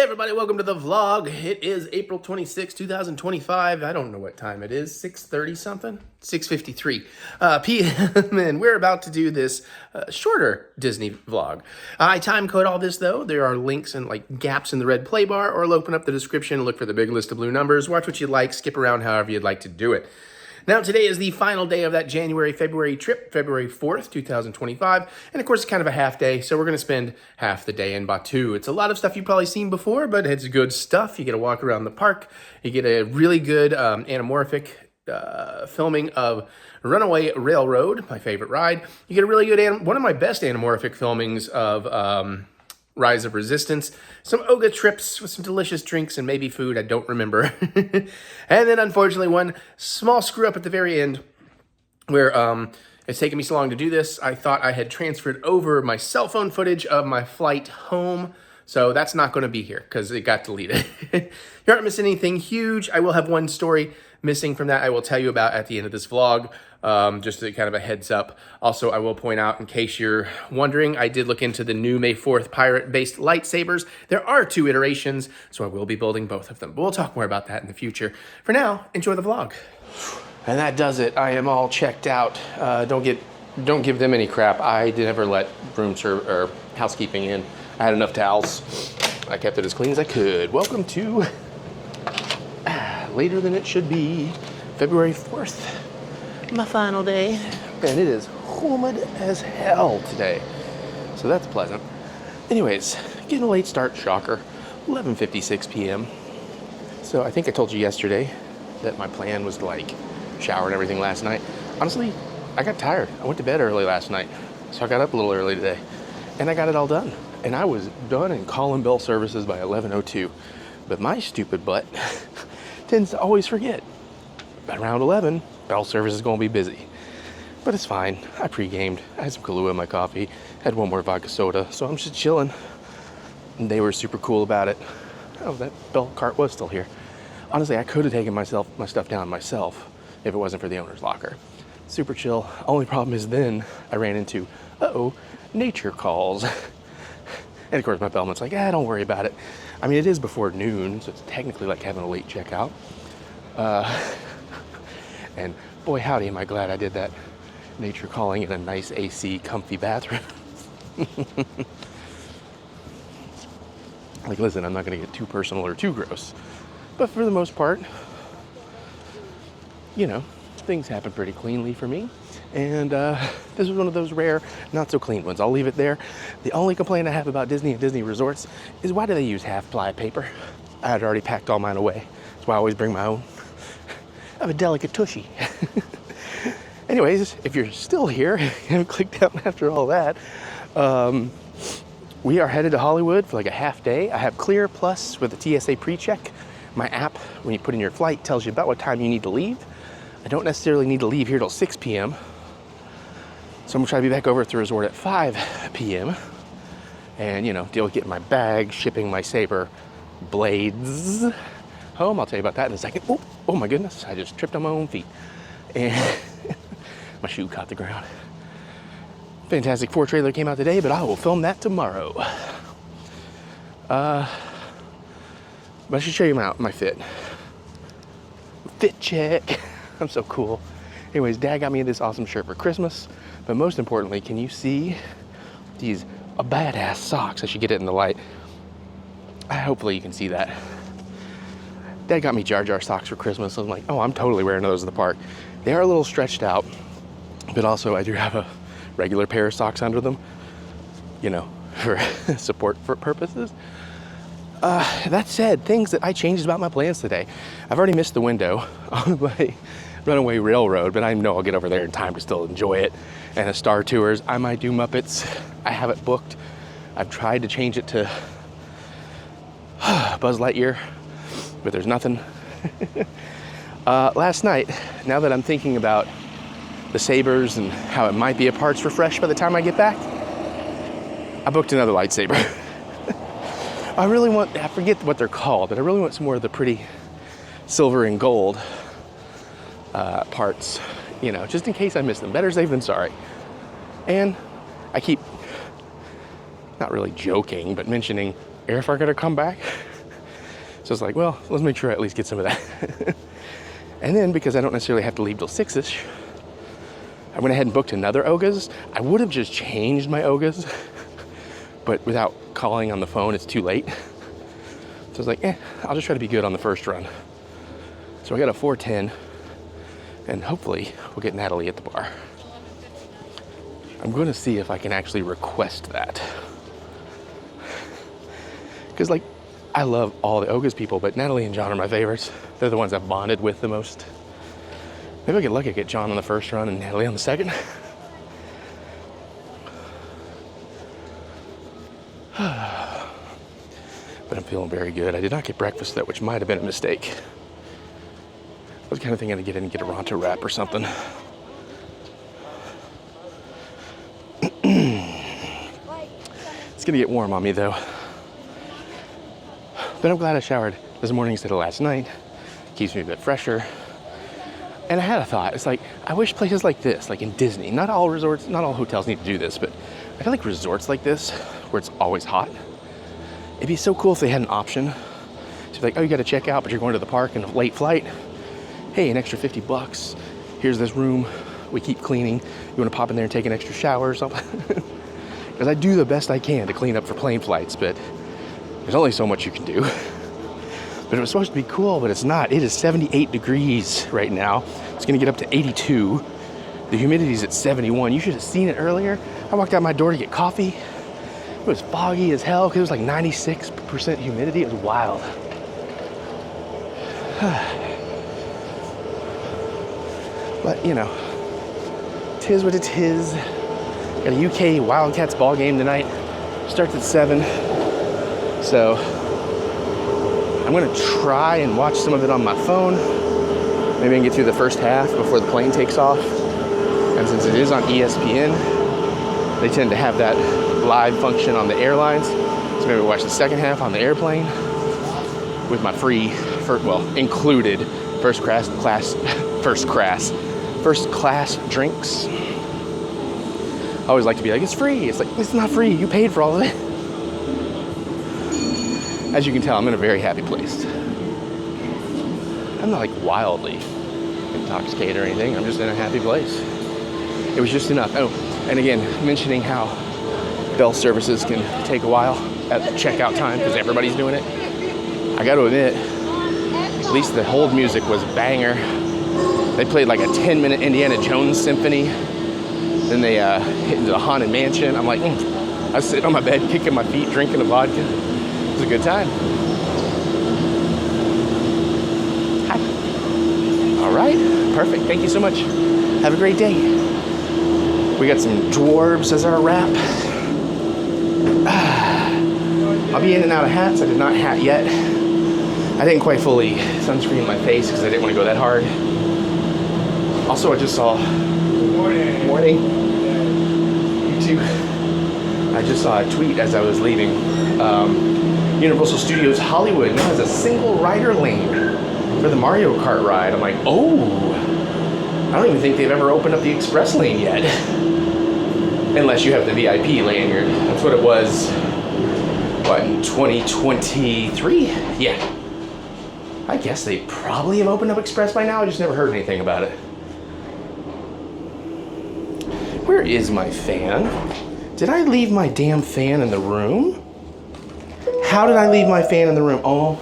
Everybody, welcome to the vlog. It is April 26, 2025. I don't know what time it is, 6:30 something? 6:53 p.m. and we're about to do this shorter Disney vlog. I time code all this though. There are links and like gaps in the red play bar, or open up the description, look for the big list of blue numbers, watch what you like, skip around however you'd like to do it. Now, today is the final day of that January-February trip, February 4th, 2025. And of course, it's kind of a half day, so we're going to spend half the day in Batuu. It's a lot of stuff you've probably seen before, but it's good stuff. You get to walk around the park. You get a really good anamorphic filming of Runaway Railroad, my favorite ride. You get a really good, one of my best anamorphic filmings of Rise of Resistance, some Oga trips with some delicious drinks and maybe food, I don't remember. And then unfortunately one small screw up at the very end where it's taken me so long to do this. I thought I had transferred over my cell phone footage of my flight home, so that's not going to be here because it got deleted. You aren't missing anything huge. I will have one story missing from that I will tell you about at the end of this vlog. Just a kind of a heads up. Also, I will point out, in case you're wondering, I did look into the new May 4th pirate-based lightsabers. There are 2 iterations, so I will be building both of them. But we'll talk more about that in the future. For now, enjoy the vlog. And that does it. I am all checked out. Don't give them any crap. I never let room service or housekeeping in. I had enough towels. I kept it as clean as I could. Welcome to later than it should be, February 4th. My final day, and it is humid as hell today, so that's pleasant. Anyways, getting a late start, shocker, 11:56 p.m. So I think I told you yesterday that my plan was to like shower and everything last night. Honestly, I got tired. I went to bed early last night, so I got up a little early today, and I got it all done. And I was done and calling bell services by 11:02, but my stupid butt tends to always forget. At around 11, bell service is going to be busy. But it's fine. I pre-gamed. I had some Kahlua in my coffee. Had one more vodka soda. So I'm just chilling. And they were super cool about it. Oh, that bell cart was still here. Honestly, I could have taken my stuff down myself if it wasn't for the owner's locker. Super chill. Only problem is then I ran into, nature calls. And of course my bellman's like, don't worry about it. I mean, it is before noon, so it's technically like having a late checkout. And boy, howdy, am I glad I did that nature calling in a nice AC, comfy bathroom. Like, listen, I'm not going to get too personal or too gross. But for the most part, you know, things happen pretty cleanly for me. And this was one of those rare, not so clean ones. I'll leave it there. The only complaint I have about Disney and Disney resorts is why do they use half-ply paper? I had already packed all mine away. That's why I always bring my own. I have a delicate tushy. Anyways, if you're still here and clicked down after all that, we are headed to Hollywood for like a half day. I have Clear Plus with the TSA pre-check. My app, when you put in your flight, tells you about what time you need to leave. I don't necessarily need to leave here till 6 p.m. So I'm gonna try to be back over at the resort at 5 p.m. and, you know, deal with getting my bag, shipping my saber blades home. I'll tell you about that in a second. Oh my goodness, I just tripped on my own feet. And my shoe caught the ground. Fantastic Four trailer came out today, but I will film that tomorrow. But I should show you my fit. Fit check. I'm so cool. Anyways, Dad got me this awesome shirt for Christmas. But most importantly, can you see these badass socks? I should get it in the light. Hopefully you can see that. Dad got me Jar Jar socks for Christmas. I'm like, I'm totally wearing those in the park. They are a little stretched out, but also I do have a regular pair of socks under them, you know, for support purposes. That said, things that I changed about my plans today. I've already missed the window on my Runaway Railroad, but I know I'll get over there in time to still enjoy it. And the Star Tours, I might do Muppets. I have it booked. I've tried to change it to Buzz Lightyear, but there's nothing. Last night, now that I'm thinking about the sabers and how it might be a parts refresh by the time I get back, I booked another lightsaber. I forget what they're called, but I really want some more of the pretty silver and gold parts, you know, just in case I miss them. Better safe than sorry. And I keep, not really joking, but mentioning, Air Farm gonna come back? So it's like, well, let's make sure I at least get some of that. And then, because I don't necessarily have to leave till 6-ish, I went ahead and booked another Oga's. I would have just changed my Oga's, but without calling on the phone, it's too late. So I was like, I'll just try to be good on the first run. So I got a 4:10, and hopefully we'll get Natalie at the bar. I'm going to see if I can actually request that. Because, like, I love all the Oga's people, but Natalie and John are my favorites. They're the ones I've bonded with the most. Maybe I'll get lucky, get John on the first run and Natalie on the second. But I'm feeling very good. I did not get breakfast though, which might have been a mistake. I was kind of thinking to get in and get a Ronto wrap or something. It's gonna get warm on me though. But I'm glad I showered this morning instead of last night. Keeps me a bit fresher. And I had a thought. It's like, I wish places like this, like in Disney, not all resorts, not all hotels need to do this, but I feel like resorts like this, where it's always hot, it'd be so cool if they had an option to be like, oh, you got to check out, but you're going to the park in a late flight. Hey, an extra $50. Here's this room. We keep cleaning. You want to pop in there and take an extra shower or something? Because I do the best I can to clean up for plane flights, but there's only so much you can do. But it was supposed to be cool, but it's not. It is 78 degrees right now. It's gonna get up to 82. The humidity's at 71. You should have seen it earlier. I walked out my door to get coffee. It was foggy as hell because it was like 96% humidity. It was wild. But you know, tis what it is. Got a UK Wildcats ball game tonight. Starts at 7. So I'm gonna try and watch some of it on my phone. Maybe I can get through the first half before the plane takes off. And since it is on ESPN, they tend to have that live function on the airlines. So maybe watch the second half on the airplane with my free, included first class drinks. I always like to be like, it's free. It's like, it's not free. You paid for all of it. As you can tell, I'm in a very happy place. I'm not like wildly intoxicated or anything. I'm just in a happy place. It was just enough. Oh, and again, mentioning how bell services can take a while at the checkout time because everybody's doing it. I got to admit, at least the hold music was a banger. They played like a 10-minute Indiana Jones symphony. Then they hit into the Haunted Mansion. I'm like, I was sitting on my bed, kicking my feet, drinking a vodka. It was a good time. Hi. All right, perfect. Thank you so much. Have a great day. We got some dwarves as our wrap. I'll be in and out of hats. I did not hat yet. I didn't quite fully sunscreen my face because I didn't want to go that hard. Also, I just saw... Morning. You too. I just saw a tweet as I was leaving. Universal Studios Hollywood now has a single rider lane for the Mario Kart ride. I'm like, oh, I don't even think they've ever opened up the express lane yet. Unless you have the VIP lanyard. That's what it was, what, in 2023? Yeah. I guess they probably have opened up express by now. I just never heard anything about it. Where is my fan? Did I leave my damn fan in the room? How did I leave my fan in the room? Oh,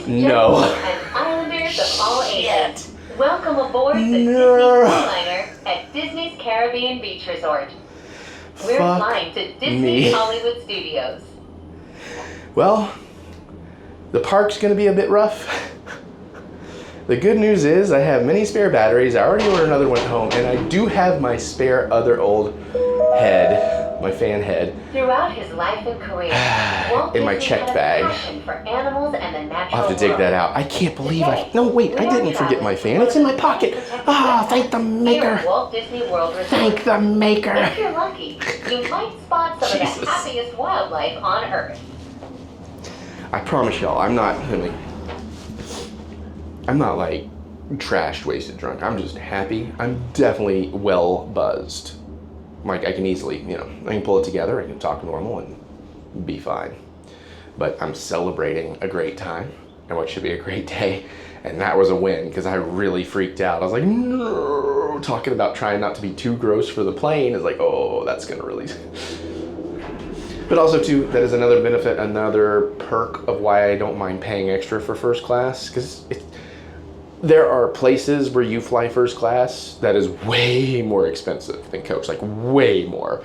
no. And Islanders of all ages. Welcome aboard the Disney Dreamliner at Disney's Caribbean Beach Resort. We're flying to Disney Hollywood Studios. Well, the park's gonna be a bit rough. The good news is I have many spare batteries. I already ordered another one at home, and I do have my spare other old head, my fan head. Throughout his life and career, in my checked bag. For animals and the natural I'll have to dig that out. I can't believe no, wait, I didn't forget my fan. It's in my pocket. Ah, thank the maker. Walt Disney World Resort. Thank the maker. If you're lucky, you might spot some of the happiest wildlife on Earth. I promise y'all, I'm not like trashed, wasted, drunk. I'm just happy. I'm definitely well buzzed. Like I can easily, I can pull it together. I can talk normal and be fine. But I'm celebrating a great time. and what should be a great day. And that was a win because I really freaked out. I was like, no, talking about trying not to be too gross for the plane is like, oh, that's gonna really. But also too, that is another benefit, another perk of why I don't mind paying extra for first class, because there are places where you fly first class that is way more expensive than coach, like way more.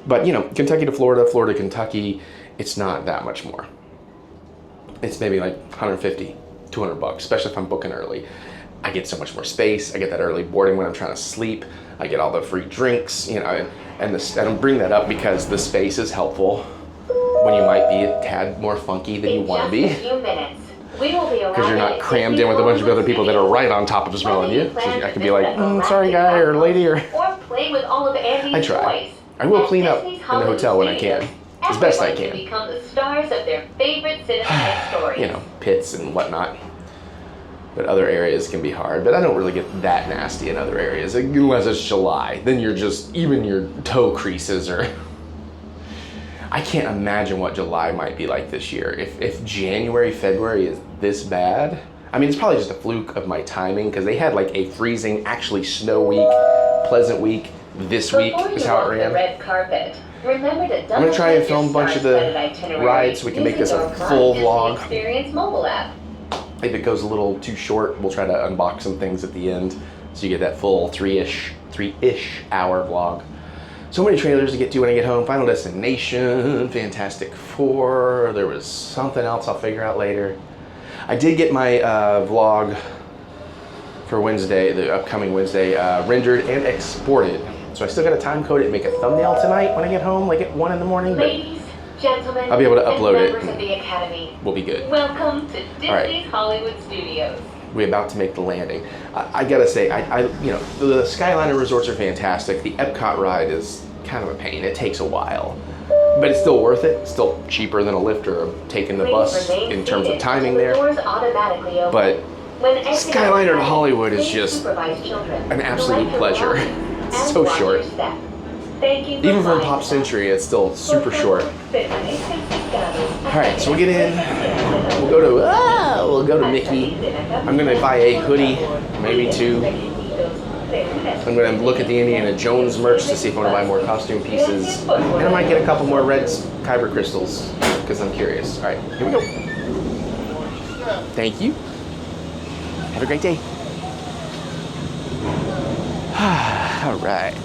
But you know, Kentucky to Florida, Florida to Kentucky, it's not that much more. It's maybe like 150, 200 bucks, especially if I'm booking early. I get so much more space. I get that early boarding when I'm trying to sleep. I get all the free drinks, you know, and I bring that up because the space is helpful when you might be a tad more funky than you want to be. Because you're not crammed in with a bunch of other people that are right on top of smelling you. So I could be like, sorry guy or lady, or play with all of Andy's I try. toys. I will At clean up in Disney's the Hollywood hotel when I Studios, can, as best I everyone can. become the stars of their favorite cinematic stories. You know, pits and whatnot. But other areas can be hard. But I don't really get that nasty in other areas, unless it's July. Then you're just, even your toe creases are... I can't imagine what July might be like this year. If January, February is this bad, I mean, it's probably just a fluke of my timing, because they had like a freezing, actually snow week, pleasant week. This week is how it ran. The red carpet, remember to I'm going to try and film a bunch of the rides so we can make this a full vlog. Experience mobile app. If it goes a little too short, we'll try to unbox some things at the end so you get that full three-ish hour vlog. So many trailers to get to when I get home. Final Destination, Fantastic Four, there was something else I'll figure out later. I did get my vlog for Wednesday, the upcoming Wednesday, rendered and exported. So I still gotta time code it and make a thumbnail tonight when I get home, like at 1 in the morning. Ladies, gentlemen, I'll be able to upload it. members of the Academy, we'll be good. welcome to Disney's right. Hollywood Studios. We're about to make the landing. I gotta say, you know, the Skyliner resorts are fantastic. The Epcot ride is kind of a pain. It takes a while, but it's still worth it. It's still cheaper than a lift or taking the bus in terms of timing there. But Skyliner to Hollywood is just an absolute pleasure. It's so short. Even from Pop Century, it's still super short. Alright, so we'll get in. We'll go to Mickey. I'm gonna buy a hoodie, maybe two. I'm gonna look at the Indiana Jones merch to see if I want to buy more costume pieces. And I might get a couple more red kyber crystals, because I'm curious. Alright, here we go. Thank you. Have a great day. Alright.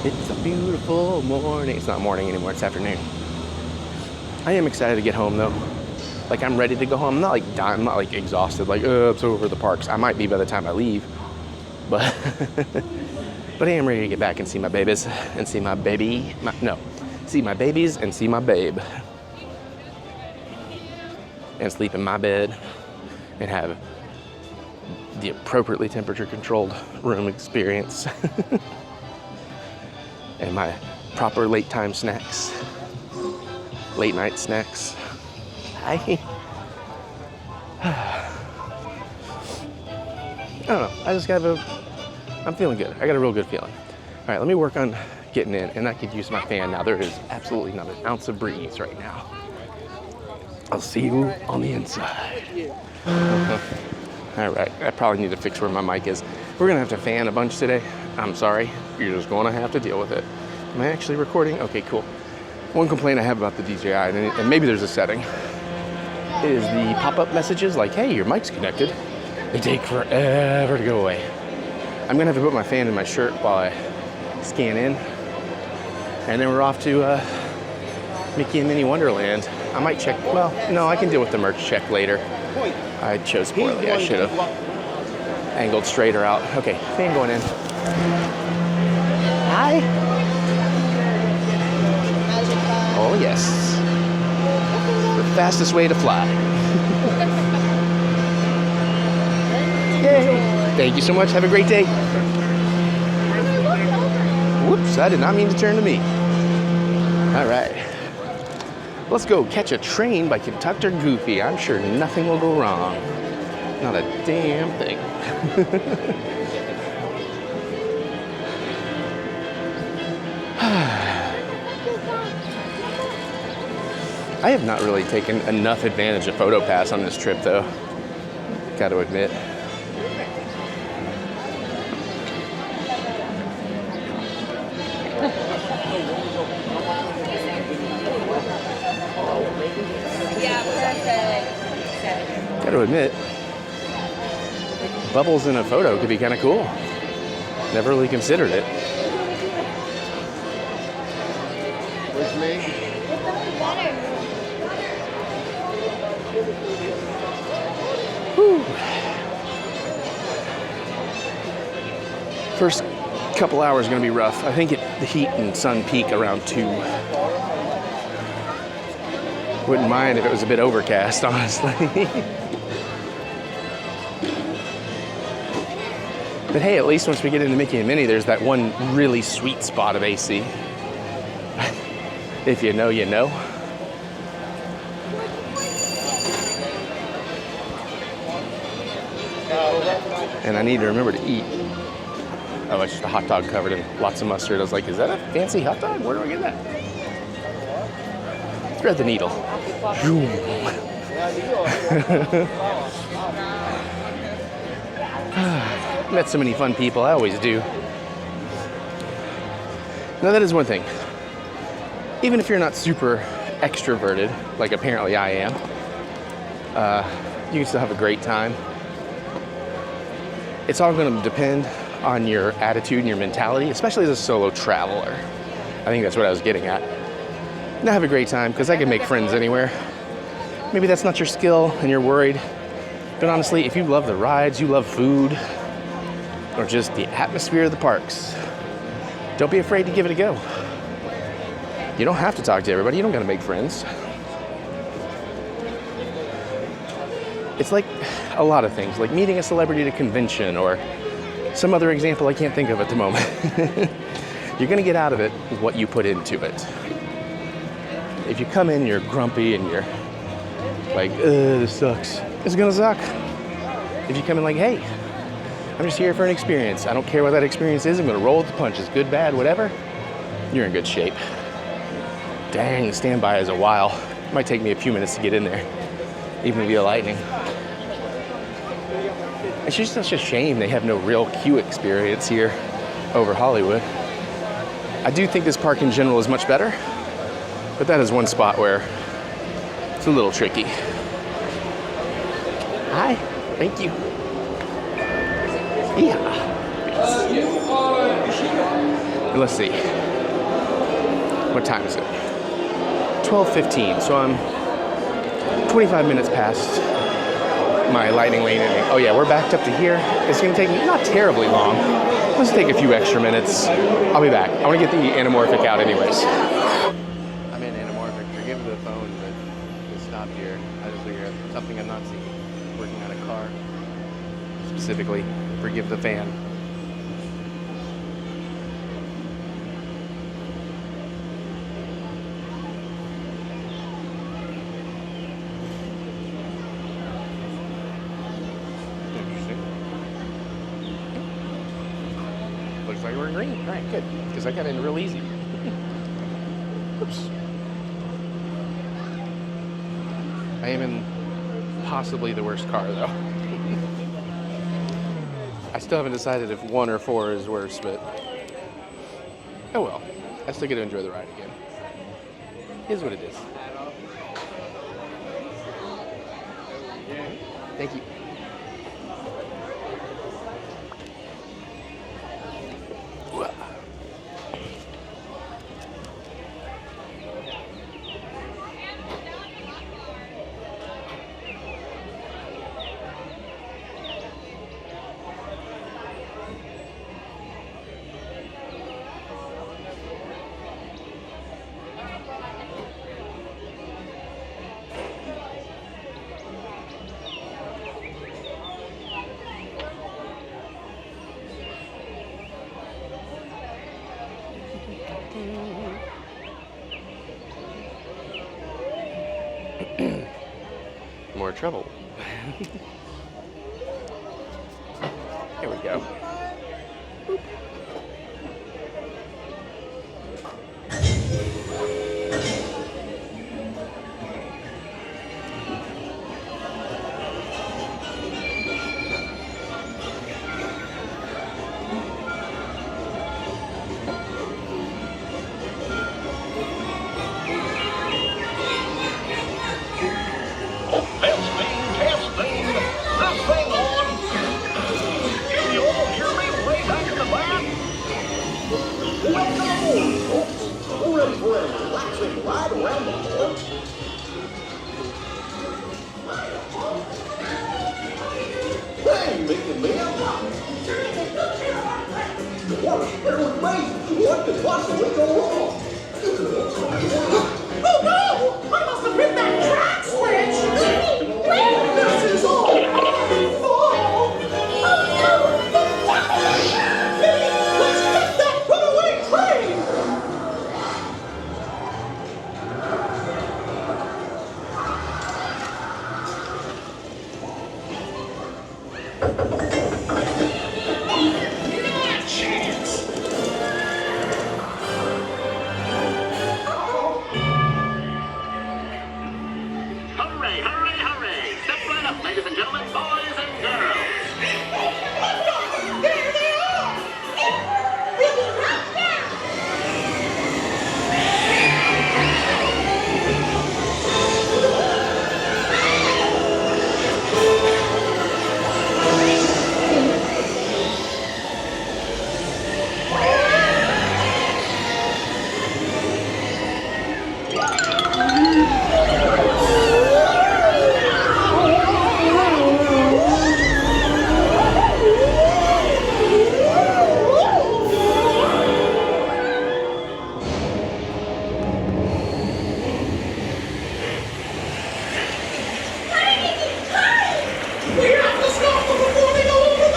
It's a beautiful morning. It's not morning anymore, it's afternoon. I am excited to get home though. Like, I'm ready to go home. I'm not like dying, I'm not like exhausted, like, I'm so over the parks. I might be by the time I leave. But but I am ready to get back and see my babies and see my baby. See my babies and see my babe. And sleep in my bed and have the appropriately temperature controlled room experience. And my proper late time snacks. Late night snacks. I don't know, I just got I'm feeling good. I got a real good feeling. All right, let me work on getting in, and I could use my fan now. There is absolutely not an ounce of breeze right now. I'll see you on the inside. All right, I probably need to fix where my mic is. We're gonna have to fan a bunch today. I'm sorry, you're just gonna have to deal with it. Am I actually recording? Okay, cool. One complaint I have about the DJI, and maybe there's a setting, is the pop-up messages like, hey, your mic's connected. They take forever to go away. I'm gonna have to put my fan in my shirt while I scan in. And then we're off to Mickey and Minnie Wonderland. I might check, well, no, I can deal with the merch check later. I chose poorly, I should have angled straighter out. Okay, fan going in. Hi. Oh yes. The fastest way to fly. Yay. Thank you so much, have a great day. Whoops, I did not mean to turn to me. All right. Let's go catch a train by Conductor Goofy. I'm sure nothing will go wrong. Not a damn thing. I have not really taken enough advantage of PhotoPass on this trip, though. Got to admit. Got to admit, bubbles in a photo could be kind of cool. Never really considered it. Where's me? Whew. First couple hours going to be rough. I think the heat and sun peak around 2. Wouldn't mind if it was a bit overcast, honestly. But hey, at least once we get into Mickey and Minnie, there's that one really sweet spot of AC. If you know, you know. And I need to remember to eat. Oh, it's just a hot dog covered in lots of mustard. I was like, is that a fancy hot dog? Where do I get that? Thread the needle. Met so many fun people. I always do. Now, that is one thing. Even if you're not super extroverted, like apparently I am, you can still have a great time. It's all going to depend on your attitude and your mentality, especially as a solo traveler. I think that's what I was getting at. And I have a great time because I can make friends anywhere. Maybe that's not your skill and you're worried. But honestly, if you love the rides, you love food, or just the atmosphere of the parks, don't be afraid to give it a go. You don't have to talk to everybody. You don't got to make friends. It's like a lot of things, like meeting a celebrity at a convention or some other example I can't think of at the moment. You're going to get out of it what you put into it. If you come in and you're grumpy and you're like, this sucks, it's going to suck. If you come in like, hey, I'm just here for an experience. I don't care what that experience is. I'm going to roll with the punches, good, bad, whatever. You're in good shape. Dang, the standby is a while. It might take me a few minutes to get in there, even via lightning. It's just such a shame they have no real queue experience here over Hollywood. I do think this park in general is much better, but that is one spot where it's a little tricky. Hi, thank you. Yeah. Let's see. What time is it? 12:15. So I'm 25 minutes past my lightning lane ending. Oh yeah, we're backed up to here. It's gonna take me not terribly long. Let's take a few extra minutes. I'll be back. I wanna get the anamorphic out anyways. I'm in anamorphic. Forgive the phone, but it stopped here. I just figured out something I'm not seeing. Working on a car. Specifically, forgive the fan. Looks like we're green. All right, good. Because I got in real easy. Oops. I am in possibly the worst car, though. I still haven't decided if 1 or 4 is worse, but oh well. I still get to enjoy the ride again. Here's what it is. Thank you. More trouble. Here we go. Boop. What could possibly go wrong? Oh no! I must have hit that track switch! This is all my fault! Oh no! Minnie, let's get that runaway train! Not a chance! Hooray, hooray, hooray! Step right up, ladies and gentlemen, boys and girls. There they are! We'll be right back. We have to stop them before they go over the...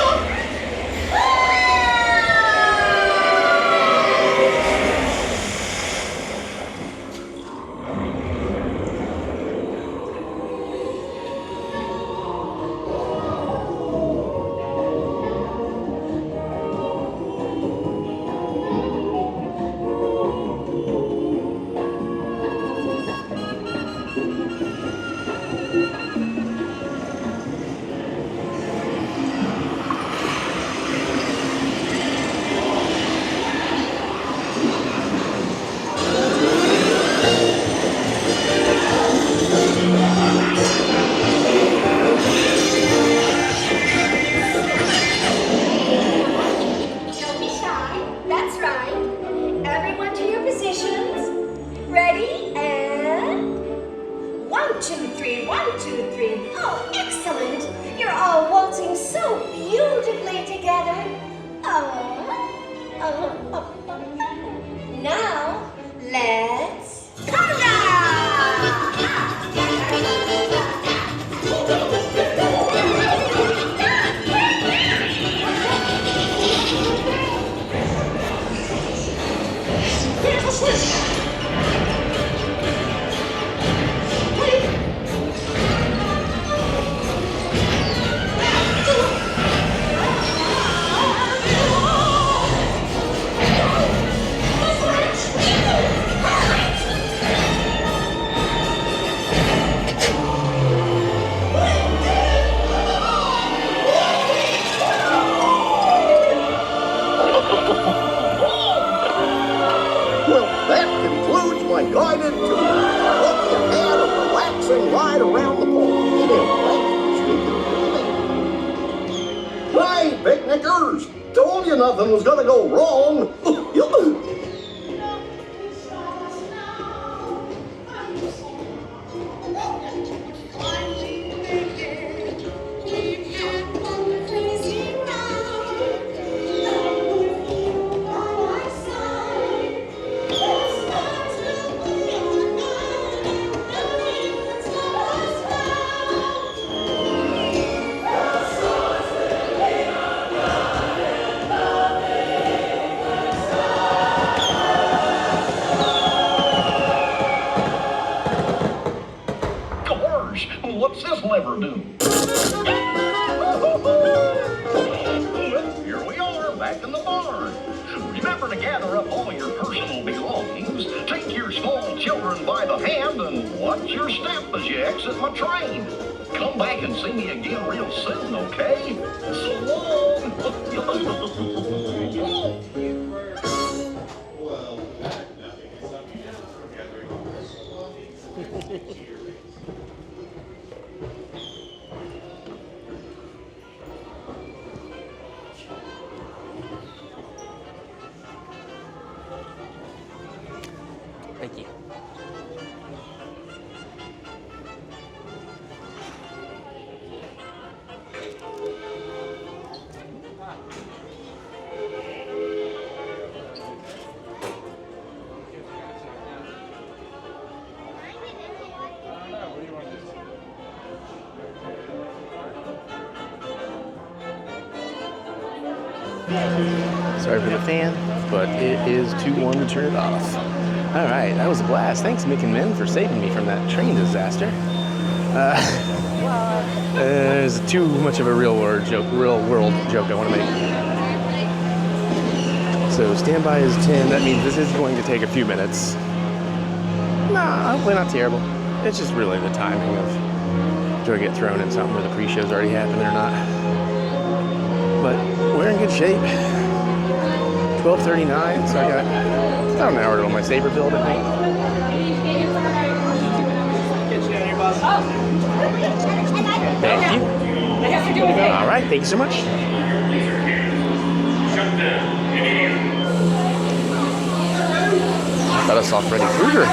Don't be shy. That's right. Everyone to your positions. Ready? And 1, 2, 3, 1, 2, 3. Oh, excellent. You're all waltzing so beautifully together. Now, let's Here's the switch! Well, that concludes my guided tour. I hope you had a relaxing ride around the park. Hey, picnickers! Told you nothing was gonna go wrong. Gosh, what's this lever do? Well, here we are, back in the barn. Remember to gather up all your personal belongings, take your small children by the hand, and watch your step as you exit my train. Come back and see me again real soon, okay? So long! Thank you. Sorry for the fan, but it is too warm to turn it off. All right, that was a blast. Thanks, Mick and Min, for saving me from that train disaster. There's too much of a real world joke I want to make. So standby is 10. That means this is going to take a few minutes. Nah, hopefully not terrible. It's just really the timing of do I get thrown in something where the pre-show's already happened or not. But we're in good shape. 12:39, so I got about an hour to my saber build, I think. Thank you. All right, thank you so much. Got us off Freddy Krueger.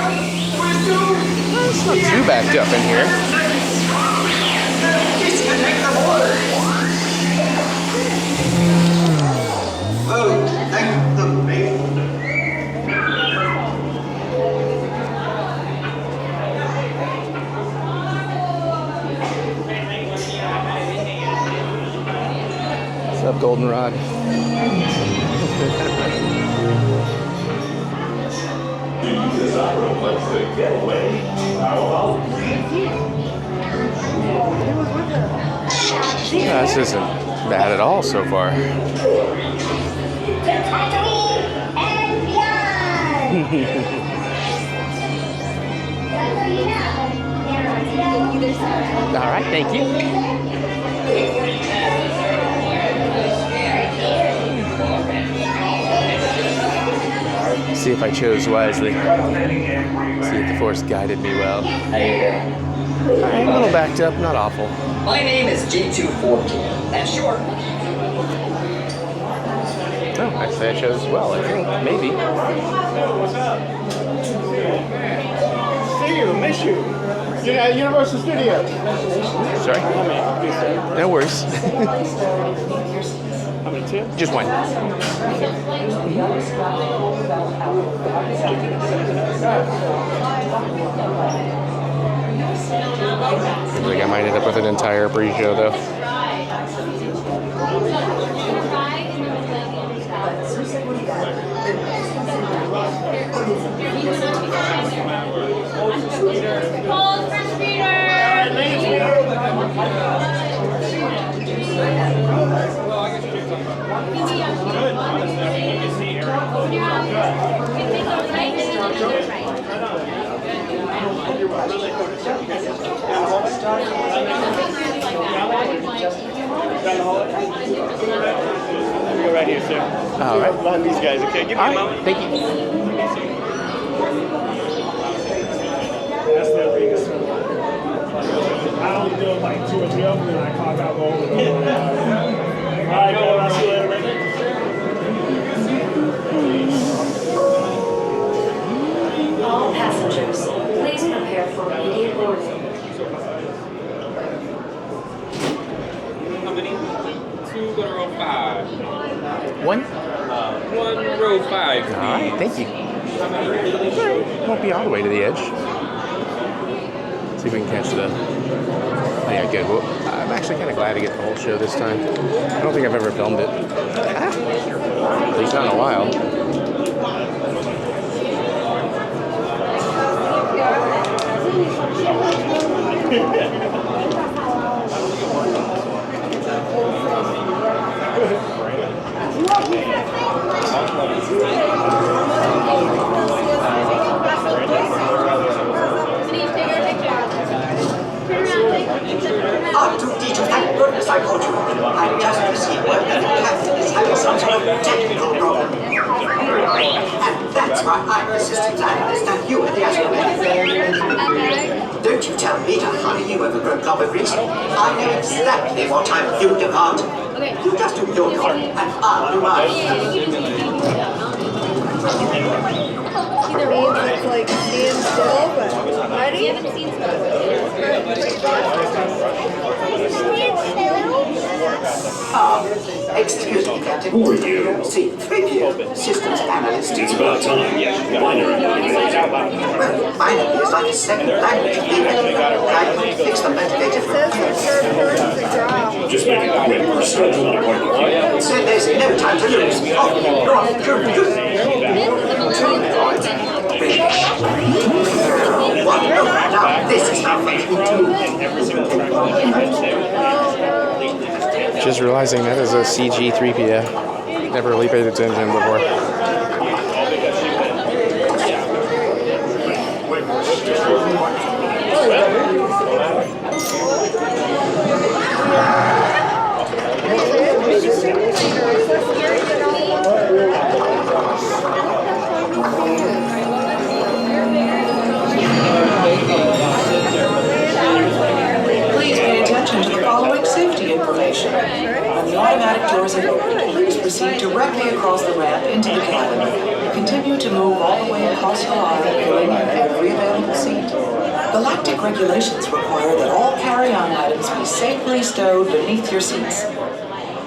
It's not too backed up in here. What's up, Goldenrod? This isn't bad at all so far. All right, thank you. See if I chose wisely. See if the Force guided me well. I'm a little backed up, not awful. My name is G214. That's short. Oh, actually I chose well, I think. Maybe. What's up? See you, miss you. You're at Universal Studios. Sorry? No worries. How many, two? Just one. Looks like I might end up with an entire pre-show though. Hold for speeder! Go right here, sir. All right. Behind these guys, okay? Give me a moment. Thank you. That's the biggest one. I only do like 2 or 3 of them, and I clock out over. All right, go. I'll see you later, man. All passengers, please prepare for immediate boarding. How many? 2 gonna row 5. One? 1 row 5. All right, thank you. Won't be all the way to the edge. See if we can catch the... Oh yeah, good. Well, I'm actually kind of glad to get the whole show this time. I don't think I've ever filmed it. At least not in a while. Thank goodness I caught you. I just received word that the captain is having some sort of technical problem. And that's why I'm the systems analyst and you are the astronaut. Don't you tell me to hurry you overgrown blob of reason. I know exactly what time you demand. You just do your part and I'll do mine. Either means it's like stand still, but ready? You haven't seen Excuse me, Captain. Who are you? See, 3PO, systems analyst. It's about time, yeah. Well, finally, it's like a second language. I can fix the metadata it says for sure turns the draw. just making a quick schedule appointment. There's no time to lose. Off you go. What? Now, this is not Just realizing that is a CG 3PO. Never really paid attention before. Please pay attention to the following safety information. When the automatic doors have opened, please proceed directly across the ramp into the cabin. Continue to move all the way across your aisle, filling every available seat. Galactic regulations require that all carry-on items be safely stowed beneath your seats.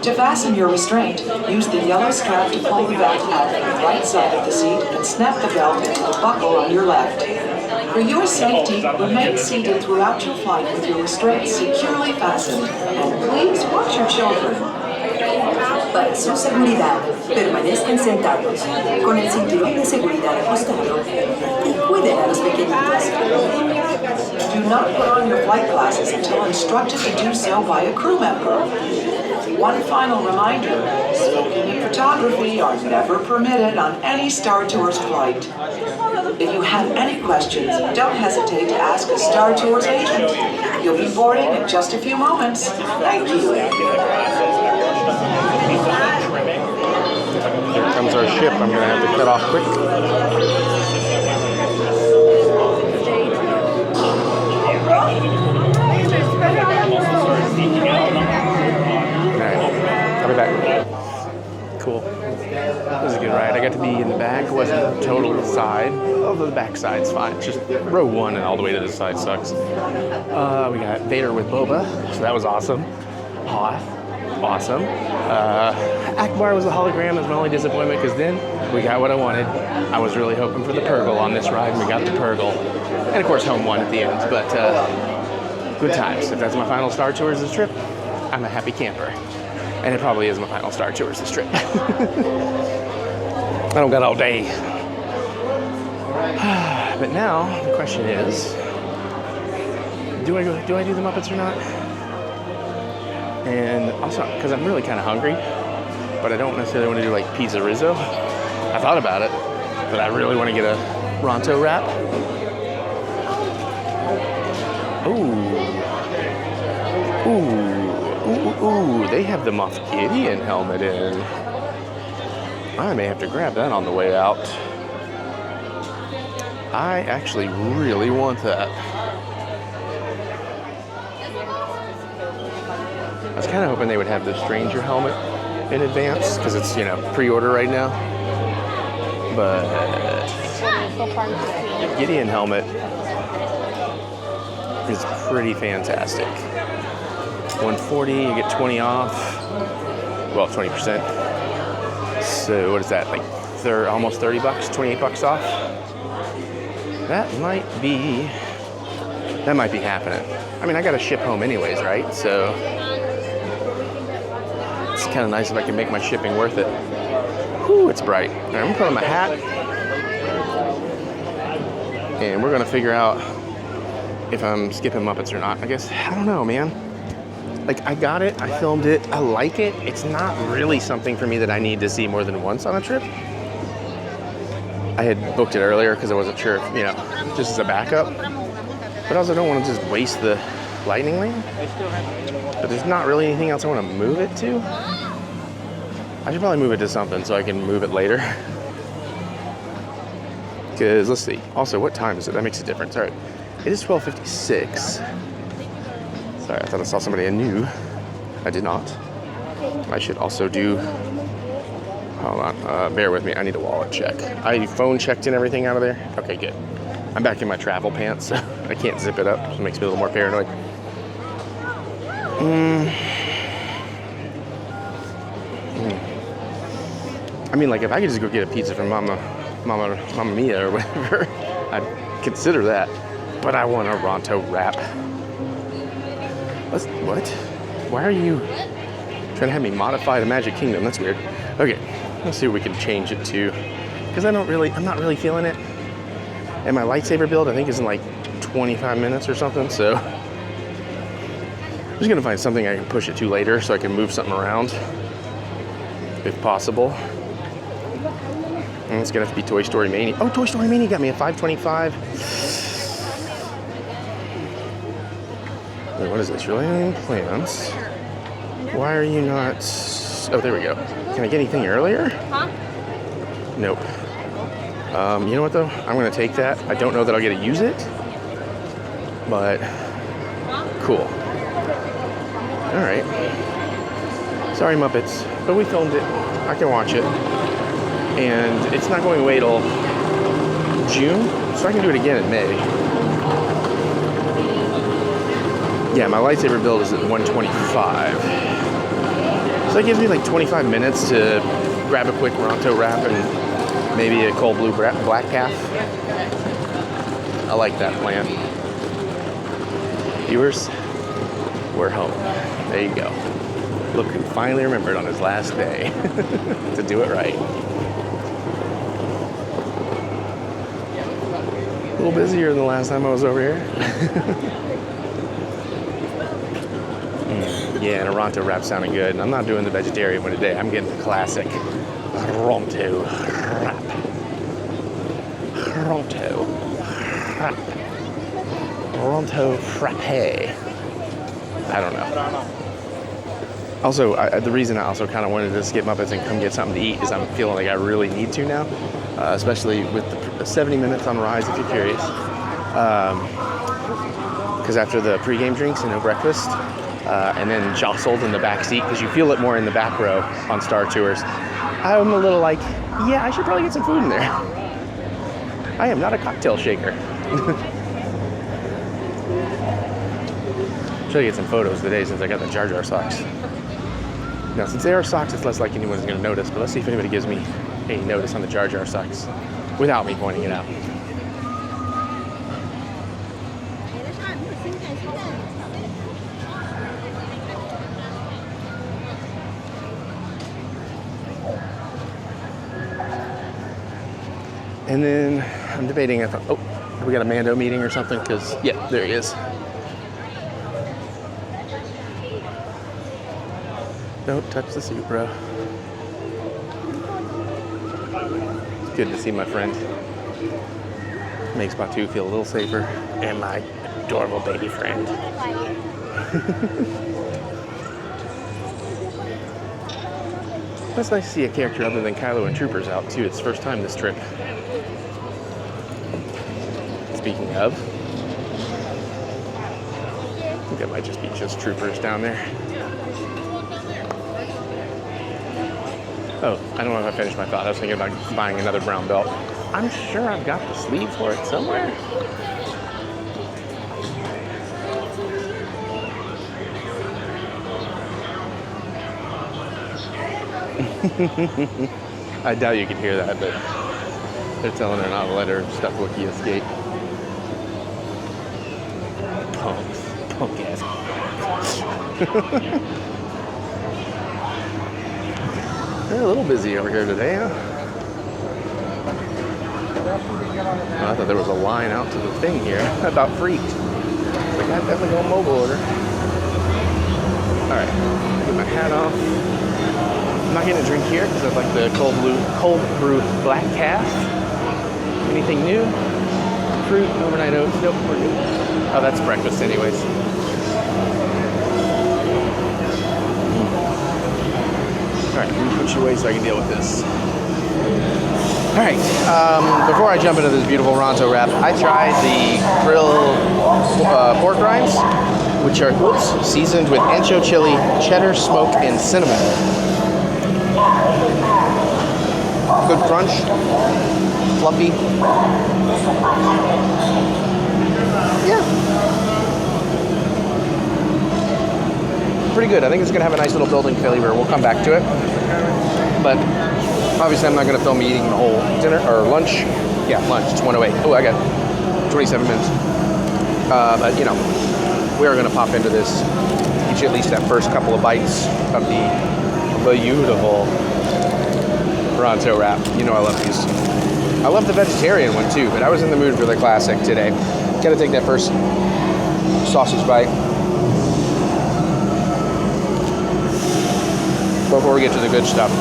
To fasten your restraint, use the yellow strap to pull the belt out of the right side of the seat and snap the belt into the buckle on your left. For your safety, remain seated throughout your flight with your restraints securely fastened, and please watch your children. Para su seguridad, permanezcan sentados, con el cinturón de seguridad ajustado y cuiden a los pequeñitos. Do not put on your flight glasses until instructed to do so by a crew member. One final reminder, smoking and photography are never permitted on any Star Tours flight. If you have any questions, don't hesitate to ask a Star Tours agent. You'll be boarding in just a few moments. Thank you. Here comes our ship. I'm gonna have to cut off quick. I'll be back. Cool. It was a good ride. I got to be in the back. It wasn't the total side. Although the back side's fine. It's just row one and all the way to the side sucks. We got Vader with Boba, so that was awesome. Hoth, awesome. Akbar was a hologram. That's my only disappointment because then we got what I wanted. I was really hoping for the Purgle on this ride, and we got the Purgle. And of course, home won at the end. But good times. If that's my final Star Tours this trip, I'm a happy camper. And it probably is my final Star Tours this trip. I don't got all day. But now the question is, do I do the Muppets or not? And also, because I'm really kind of hungry, but I don't necessarily want to do like pizza Rizzo. I thought about it, but I really want to get a Ronto wrap. Ooh, they have the Moff Gideon helmet in. I may have to grab that on the way out. I actually really want that. I was kind of hoping they would have the Stranger helmet in advance, because it's, pre-order right now. But the Gideon helmet is pretty fantastic. $140, you get 20 off. Well, 20%. So what is that? Like almost 30 bucks, 28 bucks off. That might be happening. I mean, I got to ship home anyways, right? So it's kind of nice if I can make my shipping worth it. Whew, it's bright. All right, I'm gonna put on my hat, and we're gonna figure out if I'm skipping Muppets or not. I guess, I don't know, man. Like, I got it, I filmed it, I like it. It's not really something for me that I need to see more than once on a trip. I had booked it earlier because I wasn't sure, just as a backup. But I also don't want to just waste the lightning lane. But there's not really anything else I want to move it to. I should probably move it to something so I can move it later. Because, let's see. Also, what time is it? That makes a difference. All right. It is 12:56. Sorry, I thought I saw somebody I knew. I did not. I should also do... Hold on. Bear with me. I need a wallet check. I phone checked and everything out of there. Okay, good. I'm back in my travel pants, so I can't zip it up. So it makes me a little more paranoid. I mean, like, if I could just go get a pizza from Mama Mia or whatever, I'd consider that. But I want a Ronto wrap. What? Why are you trying to have me modify the Magic Kingdom? That's weird. Okay, let's see what we can change it to. Because I'm not really feeling it. And my lightsaber build, I think, is in like 25 minutes or something, so I'm just gonna find something I can push it to later so I can move something around, if possible. And it's gonna have to be Toy Story Mania. Oh, Toy Story Mania got me a 525. Wait, what is this? Relating plans. Why are you not... Oh, there we go. Can I get anything earlier? Huh? Nope. You know what though? I'm gonna take that. I don't know that I'll get to use it, but cool. All right. Sorry, Muppets, but we filmed it. I can watch it, and it's not going away till June, so I can do it again in May. Yeah, my lightsaber build is at 125, so that gives me like 25 minutes to grab a quick Ronto wrap and maybe a cold blue black calf. I like that plan. Viewers, we're home. There you go. Look who finally remembered on his last day to do it right. A little busier than the last time I was over here. Yeah, and a Ronto wrap sounded good. And I'm not doing the vegetarian one today. I'm getting the classic Ronto wrap. Ronto wrap. Ronto frappe. I don't know. Also, the reason I also kind of wanted to skip Muppets and come get something to eat is I'm feeling like I really need to now, especially with the 70 minutes on rides, if you're curious. Because after the pregame drinks and no breakfast, and then jostled in the back seat, because you feel it more in the back row on Star Tours, I'm a little like, yeah, I should probably get some food in there. I am not a cocktail shaker. Should I get some photos today since I got the Jar Jar socks. Now, since they are socks, it's less like anyone's going to notice, but let's see if anybody gives me any notice on the Jar Jar socks without me pointing it out. And then I'm debating if, oh, have we got a Mando meeting or something? Because, yeah, there he is. Don't touch the suit, bro. It's good to see my friend. Makes Batuu feel a little safer. And my adorable baby friend. That's nice to see a character other than Kylo and Troopers out, too. It's the first time this trip. Speaking of, I think it might just be just Troopers down there. Oh, I don't know if I finished my thought. I was thinking about buying another brown belt. I'm sure I've got the sleeve for it somewhere. I doubt you can hear that, but they're telling her not to let her stuffed Wookiee escape. Punk ass. They're a little busy over here today, huh? Oh, I thought there was a line out to the thing here. I about freaked. Like, I definitely go mobile order. Alright, get my hat off. I'm not getting a drink here because I'd like the cold brew black calf. Anything new? Fruit, overnight oats. Nope, we're good. Oh, that's breakfast anyways. Alright, let me put you away so I can deal with this. Alright, before I jump into this beautiful Ronto wrap, I tried the grill pork rinds, which are seasoned with ancho chili, cheddar, smoke, and cinnamon. Good crunch, fluffy. Yeah. Pretty good. I think it's going to have a nice little building flavor. We'll come back to it. But obviously I'm not going to film me eating the whole dinner or lunch. Yeah, lunch. It's 1:08. Oh, I got 27 minutes. But, you know, we are going to pop into this get you at least that first couple of bites of the beautiful Ronto wrap. You know I love these. I love the vegetarian one too, but I was in the mood for the classic today. Gotta take that first sausage bite before we get to the good stuff.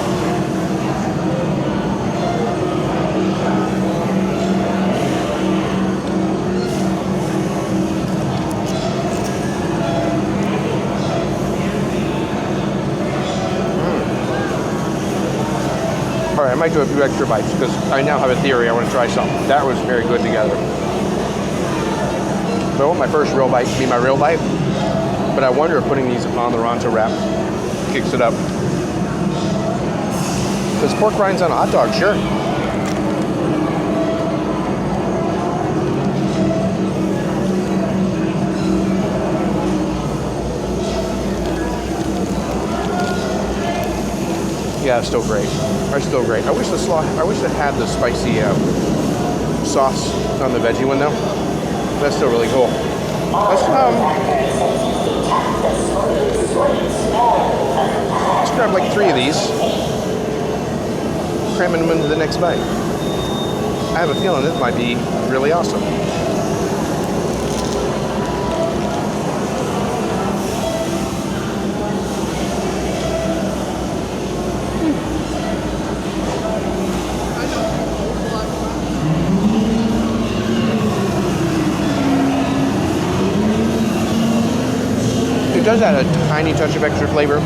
All right, I might do a few extra bites because I now have a theory. I want to try something. That was very good together. So I want my first real bite to be my real bite, but I wonder if putting these on the Ronto wrap kicks it up. Because pork rinds on a hot dog, sure. Yeah, it's still great. It's still great. I wish it had the spicy sauce on the veggie one though. That's still really cool. Let's grab like 3 of these, cramming them into the next bite. I have a feeling this might be really awesome. It does add a tiny touch of extra flavor,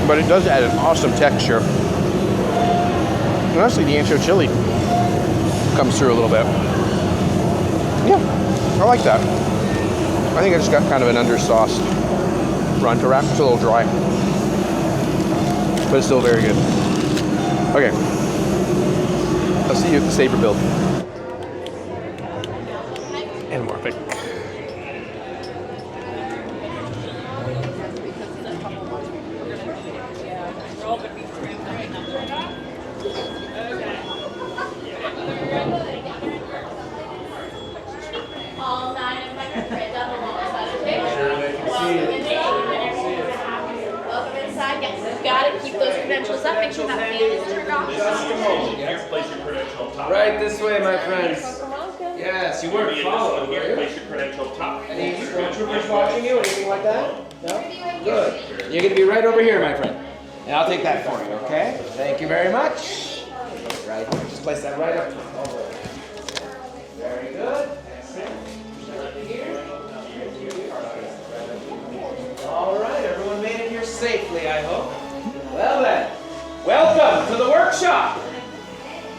but it does add an awesome texture. And honestly, the ancho chili comes through a little bit. Yeah, I like that. I think I just got kind of an undersauced Ronto wrap. It's a little dry, but it's still very good. Okay, I'll see you at the Saber build. And more pick. Right this way, my friends. Yes, you weren't following here. Place your credential top. Any stormtroopers watching you? Anything like that? No? Good. You're going to be right over here, my friend. And I'll take that for you, okay? Thank you very much. Right. Just place that right up. Very good. All right, everyone made it here safely, I hope. Well then, welcome to the workshop.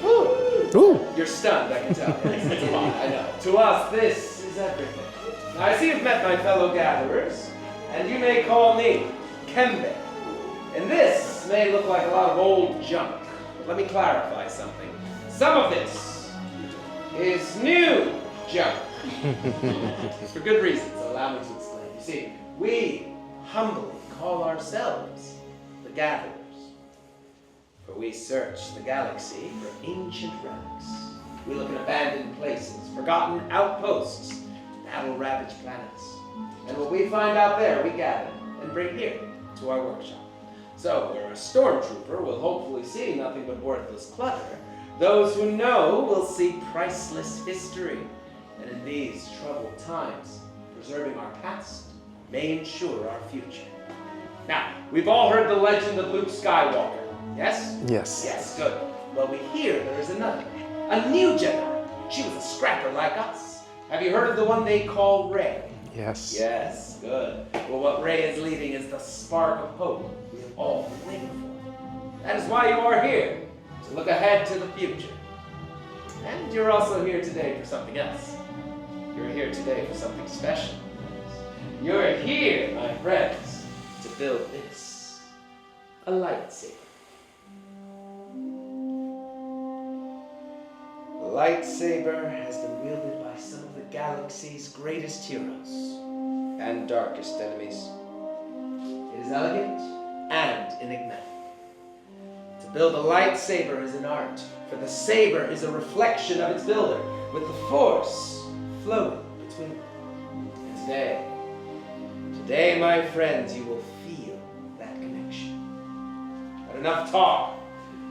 Woo. Ooh. You're stunned, I can tell. It's a lot, I know. To us, this is everything. Now, I see you've met my fellow gatherers, and you may call me Kembe. And this may look like a lot of old junk, but let me clarify something. Some of this is new junk. For good reasons, allow me to explain. You see, we humbly call ourselves the Gatherers. For we search the galaxy for ancient relics. We look in abandoned places, forgotten outposts, battle-ravaged planets. And what we find out there, we gather and bring here to our workshop. So, where a stormtrooper will hopefully see nothing but worthless clutter, those who know will see priceless history. And in these troubled times, preserving our past may ensure our future. Now, we've all heard the legend of Luke Skywalker. Yes? Yes. Yes, good. Well, we hear there is another, a new Jedi. She was a scrapper like us. Have you heard of the one they call Rey? Yes. Yes, good. Well, what Rey is leaving is the spark of hope we have all been waiting for. That is why you are here, to look ahead to the future. And you're also here today for something else. You're here today for something special. You're here, my friends, to build this, a lightsaber. The lightsaber has been wielded by some of the galaxy's greatest heroes and darkest enemies. It is elegant and enigmatic. To build a lightsaber is an art, for the saber is a reflection of its builder, with the Force flowing between them. And today, to Today, my friends, you will feel that connection. But enough talk.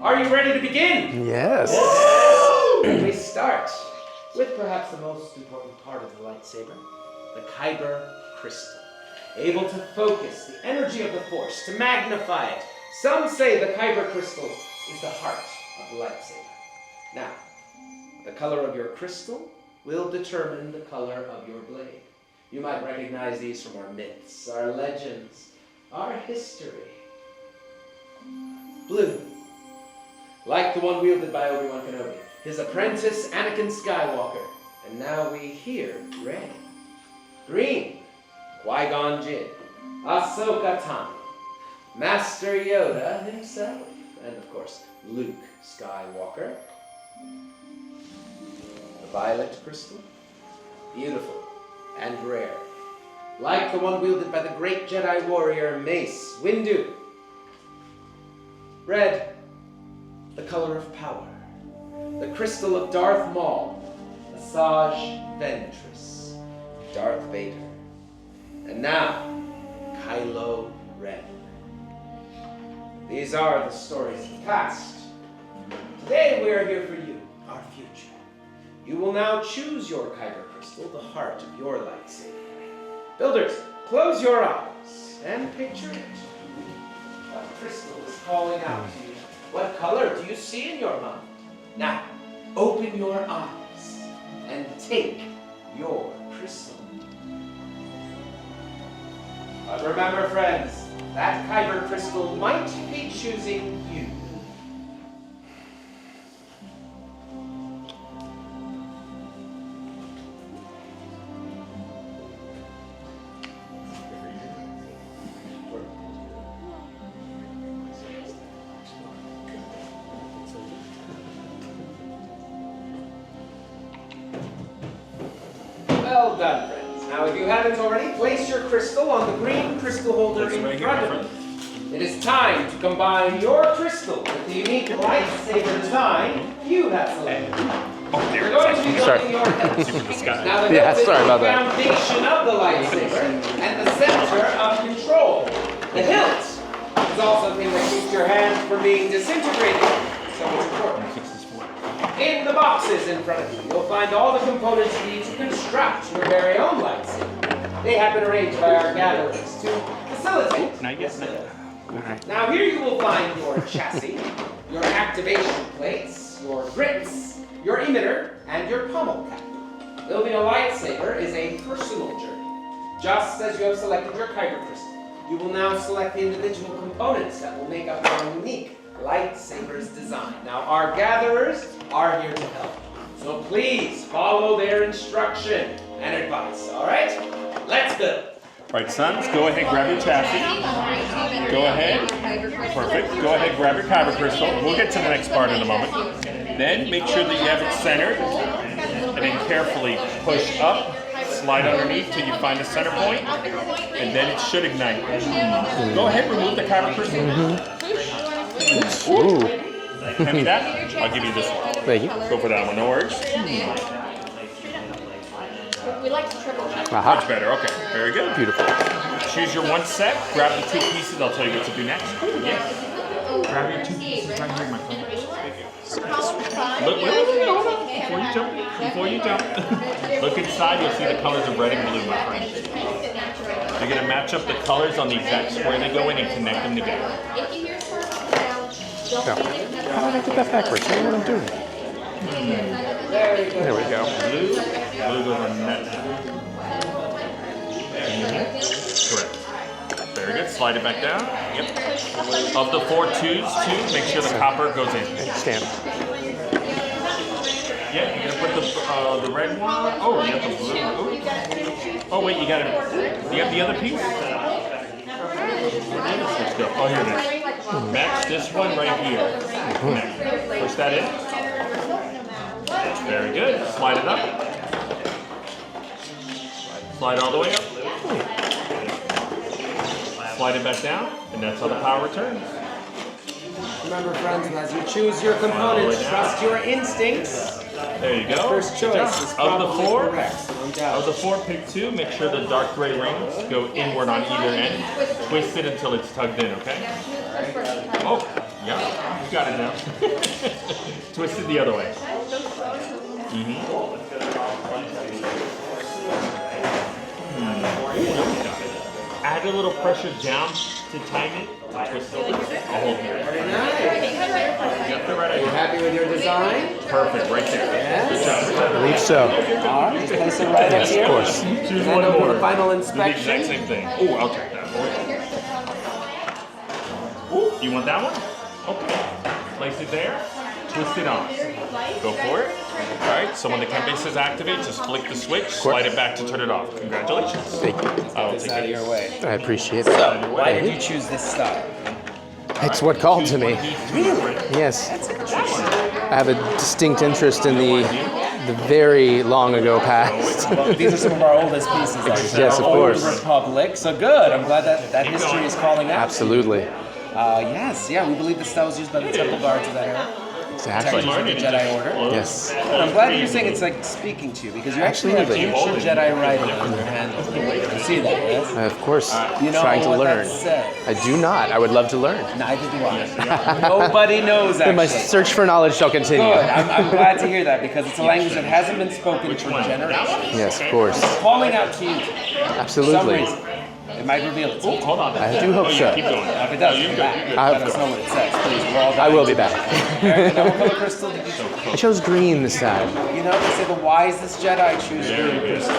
Are you ready to begin? Yes. We start with perhaps the most important part of the lightsaber, the Kyber crystal. Able to focus the energy of the Force, to magnify it. Some say the Kyber crystal is the heart of the lightsaber. Now, the color of your crystal will determine the color of your blade. You might recognize these from our myths, our legends, our history. Blue, like the one wielded by Obi-Wan Kenobi, his apprentice Anakin Skywalker, and now we hear red. Green, Qui-Gon Jinn, Ahsoka Tano, Master Yoda himself, and of course Luke Skywalker. The violet crystal, beautiful and rare, like the one wielded by the great Jedi warrior Mace Windu. Red, the color of power, the crystal of Darth Maul, Asajj Ventress, Darth Vader, and now Kylo Ren. These are the stories of the past. Today we are here for you, our future. You will now choose your Kyber crystal, the heart of your lightsaber. Builders, close your eyes and picture it. What crystal is calling out to you? What color do you see in your mind? Now, open your eyes and take your crystal. But remember, friends, that Kyber crystal might be choosing you. Well done, friends. Now, if you haven't already, place your crystal on the green crystal holder in front of you. It is time to combine your crystal with the unique lightsaber design you have selected. You're going to be building your hilt. Now, the hilt is the foundation of the lightsaber and the center of control. The hilt is also the thing that keeps your hand from being disintegrated, so it's important. In the boxes in front of you, you'll find all the components you need to construct your very own lightsaber. They have been arranged by our gatherers to facilitate this build. Now here you will find your chassis, your activation plates, your grips, your emitter, and your pommel cap. Building a lightsaber is a personal journey. Just as you have selected your Kyber crystal, you will now select the individual components that will make up your unique lightsaber's design. Now, our gatherers are here to help, so please follow their instruction and advice, all right? Let's build. Right, sons, go ahead, grab your chassis. Go ahead. Perfect. Go ahead, grab your Kyber crystal. We'll get to the next part in a moment. Then make sure that you have it centered, and then carefully push up, slide underneath till you find the center point, and then it should ignite. Go ahead, remove the Kyber crystal. Ooh. Hand me that. I'll give you this one. Thank you. Go for that one, no worries. We like to triple check. Much better, okay. Very good. Beautiful. Choose your one set, grab the two pieces, I'll tell you what to do next. Yeah. Grab your two pieces right here, my friend. Look, wait, before you jump. Look inside, you'll see the colors of red and blue, my friend. You're gonna match up the colors on the exact square they go in and connect them together. How did I get that backwards? I don't know what I'm doing. There we go. Blue goes on that. Correct. Very good. Slide it back down. Yep. Of the 4 twos, make sure the copper goes in. Stamp. Yep. You're gonna put the red one. Oh, you have the blue. Ooh. Oh wait, you got it. Do you have the other piece? Let's go. Oh, here it is. Match this one right here. Push that in. Very good. Slide it up. Slide all the way up. Slide it back down, and that's how the power returns. Remember, friends, as you choose your components, trust your instincts. There you go. First choice is of the 4, correct. So Of the 4, pick 2. Make sure the dark gray rings go inward on either end. Twist it until it's tugged in, okay? Oh, yeah, you got it now. Twist it the other way. Add a little pressure down to time it. Twist it. I'll hold it. Very nice. Got the right idea. You happy with your design? Perfect, right there. Yes. Good job. I believe so. All right, just place it right up here. Of course. Choose And one over more. the final Do the exact inspection. same thing. Oh, I'll check that. Ooh, you want that one? Okay. Place it there. Twist it on. Go for it. All right. So when the Kembe says activate, just flick the switch, slide it back to turn it off. Congratulations. Thank you. I'll This take out of it. your way. I appreciate it. So, why did you choose this style? It's what called to me. Yes. I have a distinct interest in the very long ago past. Well, these are some of our oldest pieces. Actually. Yes, of Old course. Republic. So good. I'm glad that history is calling out. Absolutely. Yes, yeah, we believe the style was used by the Temple Guards of that era. Exactly. Protectors of the Jedi Order. Yes. And I'm glad you're saying it's like speaking to you because you actually have ancient Jedi writing on your handle. You see that, yes? Of course. You know Trying to what learn. that says? I do not. I would love to learn. Neither do I. Nobody knows And my actually. search for knowledge shall continue. Good. I'm glad to hear that because it's a language that hasn't been spoken for generations. Yes, of course. It's calling out to you. For some Absolutely. reason. It might reveal itself. Hold on. I do hope so. Keep going. If it does, come back. Let us know what it says, please. We're all I will be back. Eric, now what color crystal did you choose? I chose green this time. You know, they say the wisest Jedi choose green crystal.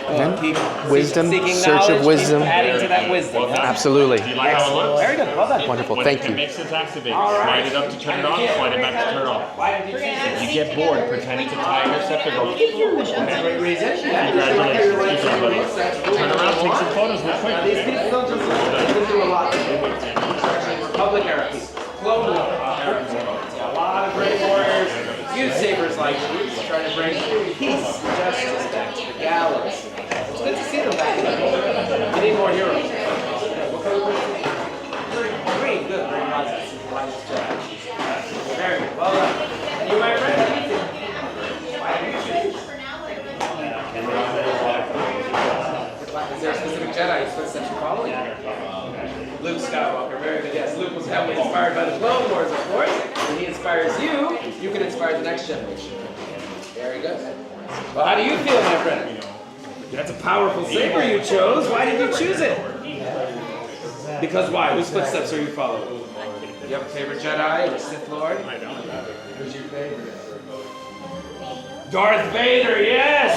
Then Keep wisdom, seeking search knowledge, of wisdom. Keep adding to that wisdom. Yeah? Absolutely. Do you like how it looks? Very good. Well done. Wonderful. When Thank the you. Kembe says activate, slide it up to turn it on, slide it back to turn it off. Why did you choose If this? you get bored, pretend it's a tiger scepter. Go. Great reason. Congratulations. Good job, buddy. Turn around, take some photos real quick. These Okay? people don't just listen. They do a lot. Republic era people. Clone War era people. A lot of great warriors. Use sabers like these, trying to bring peace and justice back to the galaxy. It's good to see them back. We need more heroes. What color was it? Green. Good. Green rises. Wisest Jedi. Very good. Well done. And you, my friend, how do you feel? Why do you choose? Is there a specific Jedi footsteps you follow? Luke Skywalker, very good. Yes, Luke was heavily inspired by the Clone Wars, of course. When he inspires you, you can inspire the next generation. Very good. Well, how do you feel, my friend? That's a powerful saber you chose. Why did you choose it? Because why? Whose footsteps are you following? Do you have a favorite Jedi or Sith Lord? I don't. Who's your favorite? Darth Vader, yes!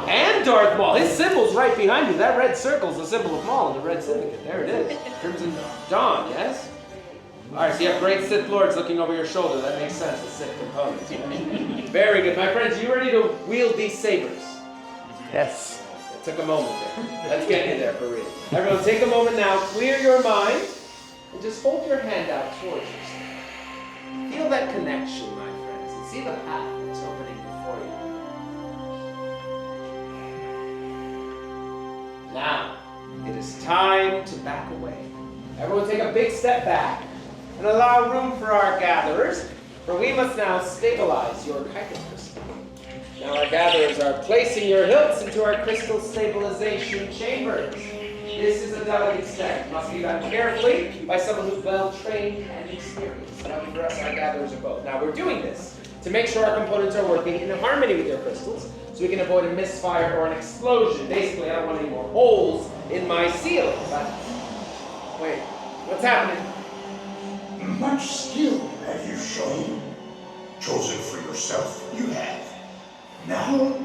And Darth Maul. His symbol's right behind you. That red circle's the symbol of Maul in the Red Syndicate. There it is. Crimson Dawn, yes? Alright, so you have great Sith Lords looking over your shoulder. That makes sense, the Sith components. Very good. My friends, you ready to wield these sabers? Yes. It took a moment there. Let's get in there for real. Everyone, take a moment now, clear your mind, and just hold your hand out towards yourself. Feel that connection, my friends, and see the path that's opening before you. Now, it is time to back away. Everyone take a big step back and allow room for our gatherers, for we must now stabilize your kyber crystal. Now our gatherers are placing your hilts into our crystal stabilization chambers. This is a delicate step. It must be done carefully by someone who's well trained and experienced. Now for us, our gatherers are both. Now we're doing this to make sure our components are working in harmony with your crystals, so we can avoid a misfire or an explosion. Basically, I don't want any more holes in my ceiling. But wait, what's happening? Much skill have you shown. Chosen for yourself, you have. Now,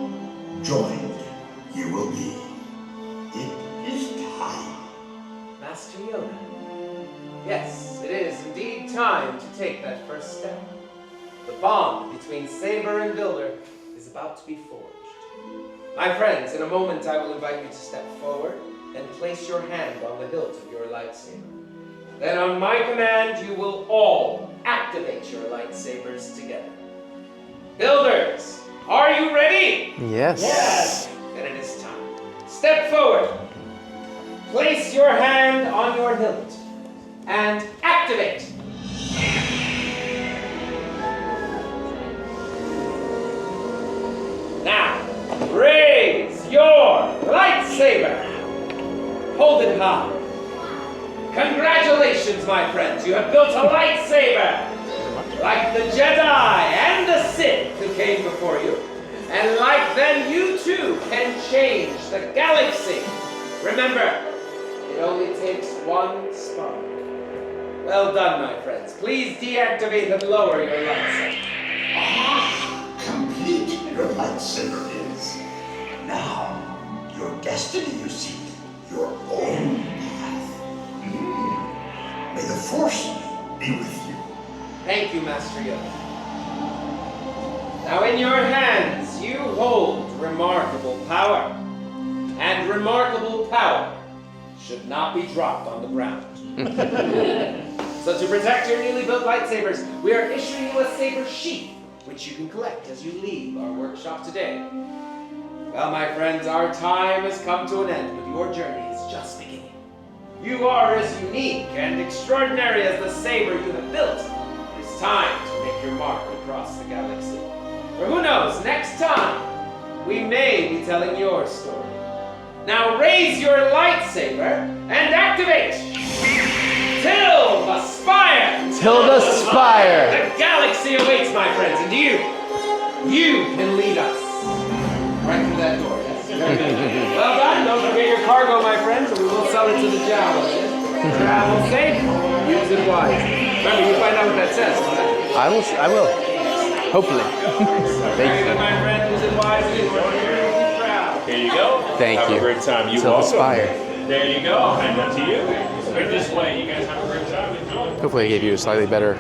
joined you will be. It is time. Master Yoda. Yes, it is indeed time to take that first step. The bond between Saber and Builder is about to be forged. My friends, in a moment I will invite you to step forward and place your hand on the hilt of your lightsaber. Then on my command, you will all activate your lightsabers together. Builders, are you ready? Yes. Yes. Then it is time. Step forward. Place your hand on your hilt and activate. Now, raise hold it high. Congratulations, my friends. You have built a lightsaber. Like the Jedi and the Sith who came before you. And like them, you too can change the galaxy. Remember, it only takes one spark. Well done, my friends. Please deactivate and lower your lightsaber. Complete your lightsaber is. Now, your destiny, you seek. Your own path. May the Force be with you. Thank you, Master Yoda. Now in your hands, you hold remarkable power. And remarkable power should not be dropped on the ground. So to protect your newly built lightsabers, we are issuing you a saber sheath, which you can collect as you leave our workshop today. Well, my friends, our time has come to an end, but your journey is just beginning. You are as unique and extraordinary as the saber you have built. It is time to make your mark across the galaxy. For who knows, next time, we may be telling your story. Now raise your lightsaber and activate! Till the spire! Till the spire! The galaxy awaits, my friends, and you can lead us. Right through that door, yes? Well done, don't forget your cargo, my friends, and we will sell it to the Jawas. Travel safe, use it wise. Remember, you find out what that says, right? I will. Hopefully. Thank you. My friend, use it wisely. Here you go. Thank have you. A great time. You Till the welcome. spire. There you go. And up to you. Right this way. You guys have a great time. Enjoy. Hopefully I gave you a slightly better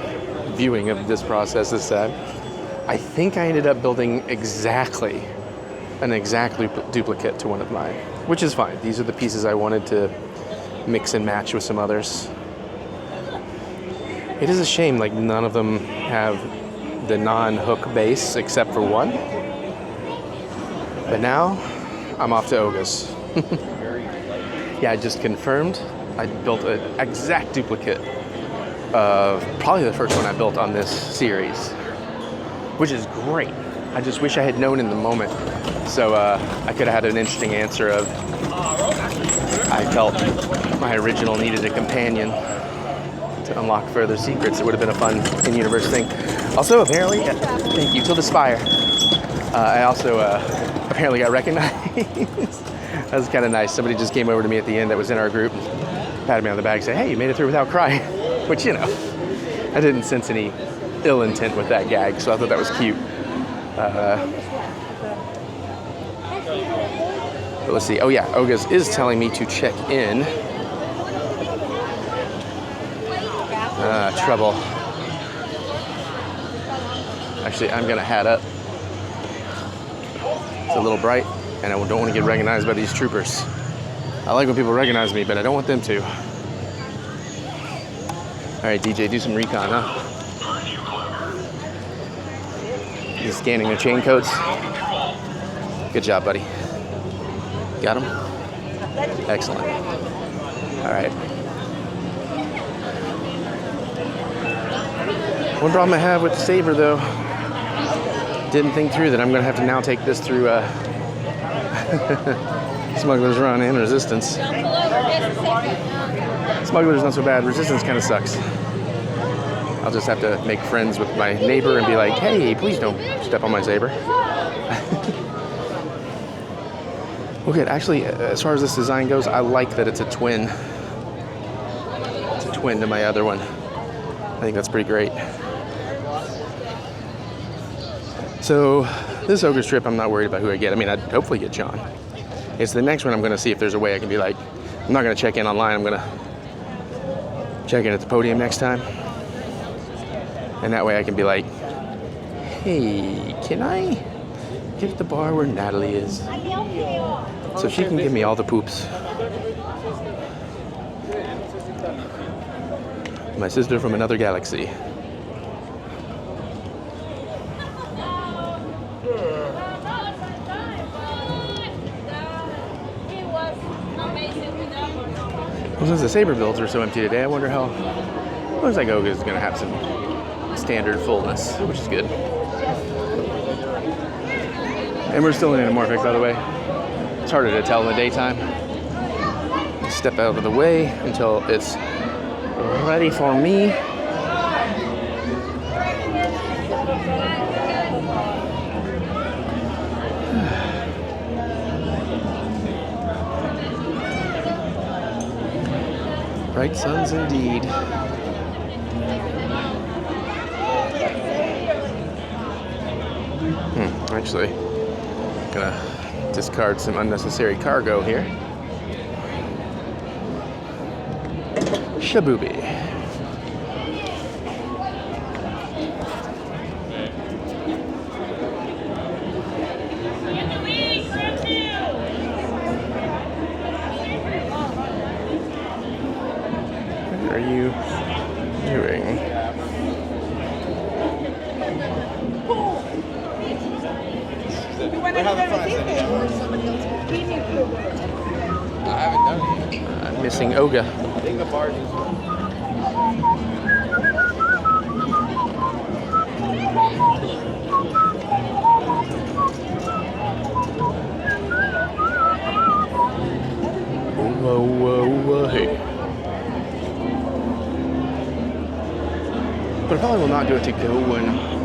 viewing of this process this time. I think I ended up building an exact duplicate to one of mine, which is fine. These are the pieces I wanted to mix and match with some others. It is a shame, like none of them have the non-hook base except for one. But now, I'm off to Oga's. Yeah, I just confirmed. I built an exact duplicate of probably the first one I built on this series, which is great. I just wish I had known in the moment. So I could have had an interesting answer of, I felt my original needed a companion to unlock further secrets. It would have been a fun in-universe thing. Also, apparently, thank you, Till the Spire. I also apparently got recognized. That was kind of nice. Somebody just came over to me at the end that was in our group, patted me on the back, said, "Hey, you made it through without crying," which, you know, I didn't sense any ill intent with that gag, so I thought that was cute. But let's see. Oh yeah, Oga's is telling me to check in. Trouble. Actually, I'm gonna hat up. It's a little bright, and I don't want to get recognized by these troopers. I like when people recognize me, but I don't want them to. All right, DJ, do some recon, huh? You scanning the chain codes? Good job, buddy. Got him? Excellent. All right. One problem I have with the saber, though, didn't think through that I'm going to have to now take this through Smuggler's Run and Resistance. Smuggler's not so bad. Resistance kind of sucks. I'll just have to make friends with my neighbor and be like, "Hey, please don't step on my saber." Well, good. Actually, as far as this design goes, I like that it's a twin. It's a twin to my other one. I think that's pretty great. So, this Ogre's trip, I'm not worried about who I get. I mean, I'd hopefully get John. It's the next one I'm going to see if there's a way I can be like, I'm not going to check in online. I'm going to check in at the podium next time. And that way I can be like, "Hey, can I get at the bar where Natalie is? So she can give me all the poops." My sister from another galaxy. Well, since the saber builds are so empty today, I wonder how. Looks like Oga is going to have some standard fullness, which is good. And we're still in anamorphic, by the way. It's harder to tell in the daytime. step out of the way until it's ready for me. Bright suns indeed. Actually, gonna discard some unnecessary cargo here. Shabooby. What are you doing? I'm missing Oga. I think the barge is. Whoa, hey. But I probably will not do it to go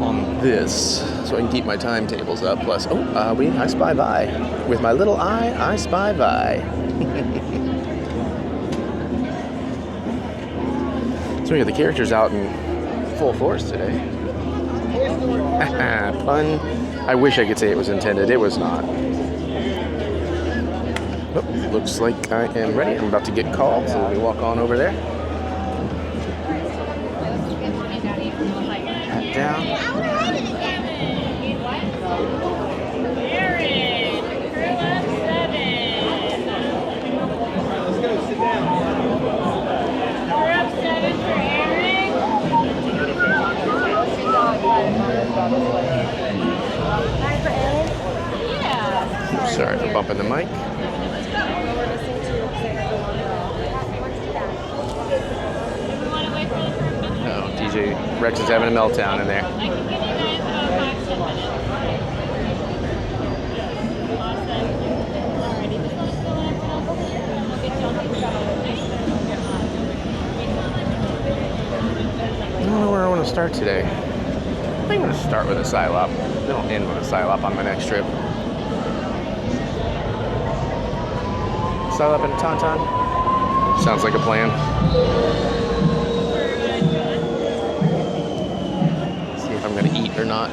on this, so I can keep my timetables up. Plus, I spy by. With my little eye, I spy by. So we have the characters out in full force today. Pun. I wish I could say it was intended. It was not. Oh, looks like I am ready. I'm about to get called, so let me walk on over there. Hat down. Sorry for bumping the mic. Oh, DJ Rex is having a meltdown in there. I don't know where I want to start today. I think I'm going to start with a Psylop. Then I'll end with a Psylop on my next trip. Psylop and a Tauntaun? Sounds like a plan. See if I'm going to eat or not.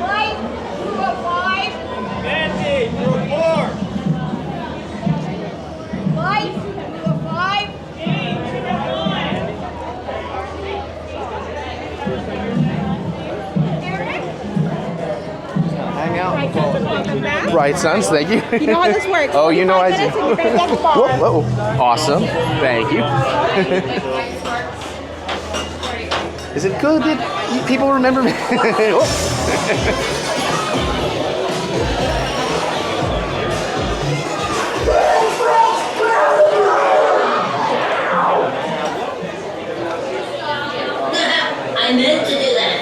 Right, you got 5. Mandy, you got 4. Mike, you got 5. Hang out. Right, sons, thank you. You know how this works. Oh, you know I do. And you're gonna get the bar. Whoa, whoa. Awesome. Thank you. Is it good that people remember me? I meant to do that.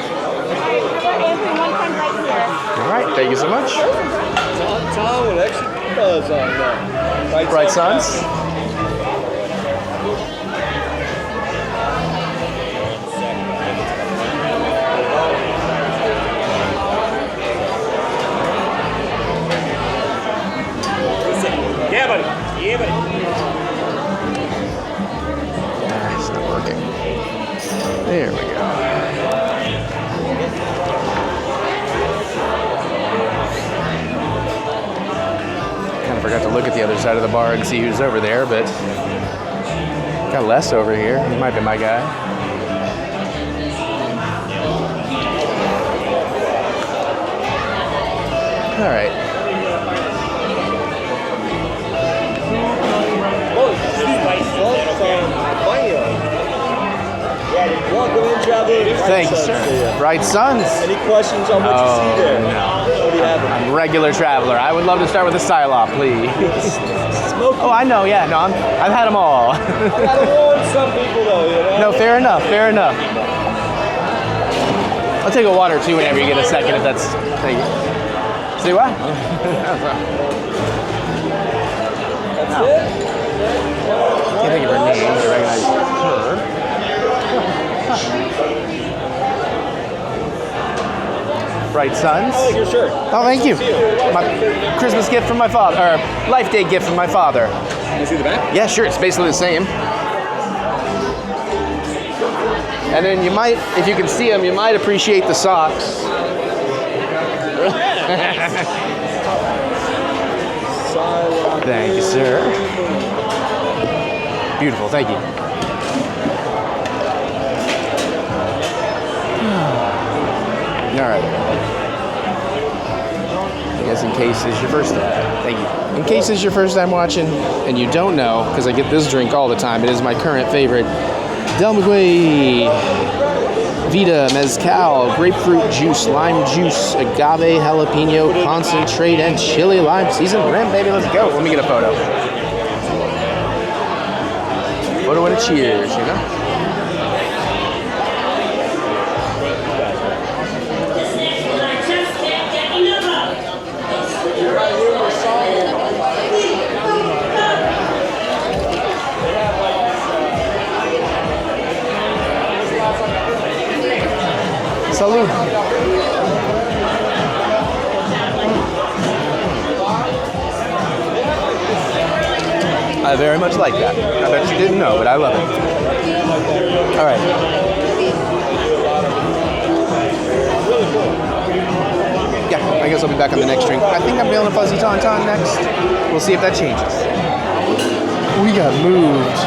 All right, thank you so much. Tom with extra buzz on that. Right, sons. Yeah, buddy. Yeah, buddy. It's not working. There we go. Kind of forgot to look at the other side of the bar and see who's over there, but got Les over here. He might be my guy. All right. Welcome in, traveler. Thanks, sir. Right, sons. Any questions on what you see there? No. What do you have? I'm a regular traveler. I would love to start with a Psylop, please. Oh, I know. Yeah, no, I've had them all. I gotta warn some people, though. You know? No, fair enough. Fair enough. I'll take a water too whenever you get a second, if that's. Thank you. See what? That's it? Bright Suns. I like your shirt. Oh, thank you. My Christmas gift from my father, or Life Day gift from my father. Can you see the back? Yeah, sure. It's basically the same. And then you might, if you can see them, you might appreciate the socks. Thank you, sir. Beautiful. Thank you. All right. I guess in case it's your first time. Thank you. In case it's your first time watching and you don't know, because I get this drink all the time, it is my current favorite. Del Maguey Vita Mezcal, grapefruit juice, lime juice, agave, jalapeno, concentrate, and chili lime seasoned rim. Baby, let's go. Let me get a photo. Photo and a cheers, you know? Salud. I very much like that. I bet you didn't know, but I love it. All right. Yeah, I guess I'll be back on the next drink. I think I'm feeling a fuzzy tauntaun next. We'll see if that changes. We got moved.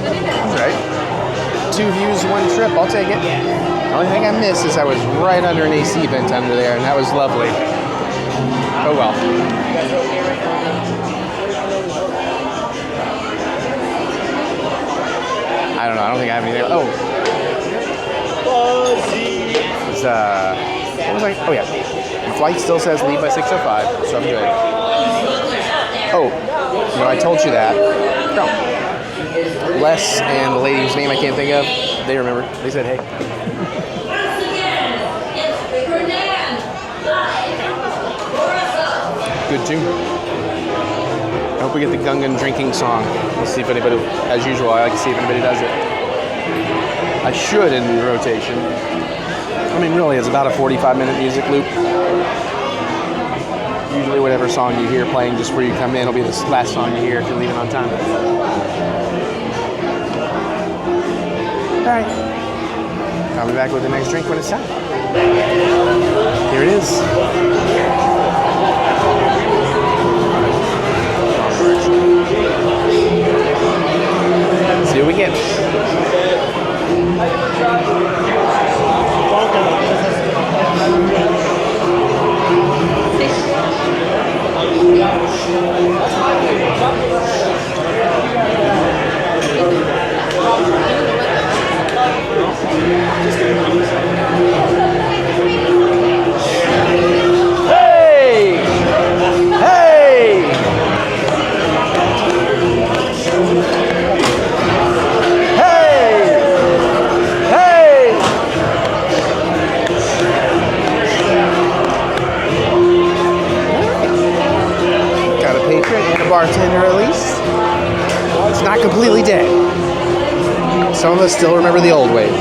That's right. 2 views, 1 trip. I'll take it. The only thing I missed is I was right under an AC vent under there, and that was lovely. Oh well. I don't know. I don't think I have anything. Oh. It's, what was I? Oh yeah. The flight still says leave by 6:05, so I'm good. Oh, no, I told you that. No. Les and the lady whose name I can't think of, they remember. They said hey. Good tune. I hope we get the Gungan drinking song. Let's see if anybody, as usual, I like to see if anybody does it. I should in rotation. I mean, really, it's about a 45-minute music loop. Usually whatever song you hear playing just where you come in will be the last song you hear if you're leaving on time. All right. I'll be back with the next drink when it's time. Here it is. See what we get. Hey! Hey! Bartender at least. It's not completely dead. Some of us still remember the old ways.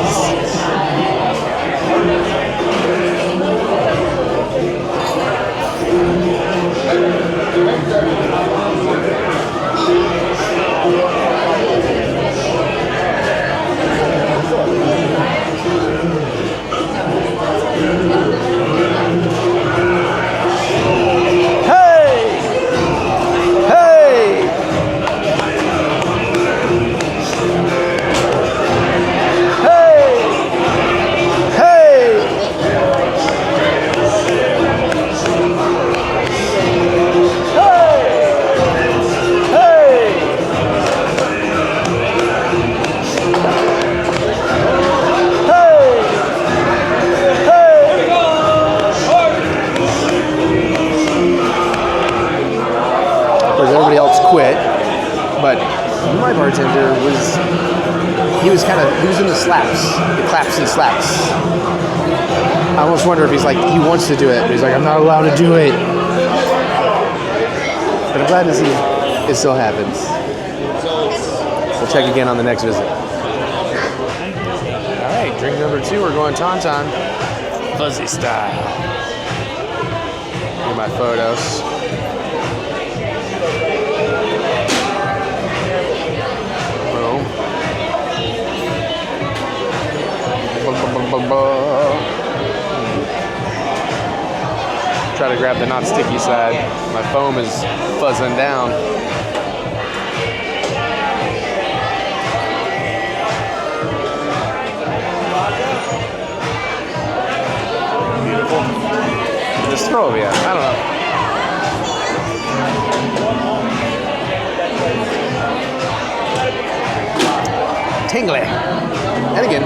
My bartender was, he was in the slaps, the claps and slaps. I almost wonder if he's like, he wants to do it, but he's like, I'm not allowed to do it. But I'm glad to see it still happens. We'll check again on the next visit. All right. right, drink number 2. We're going Tauntaun. Fuzzy style. Get my photos. Boom. Try to grab the not sticky side. My foam is fuzzing down. Beautiful. Just throw it, yeah. I don't know. Tingly. And again,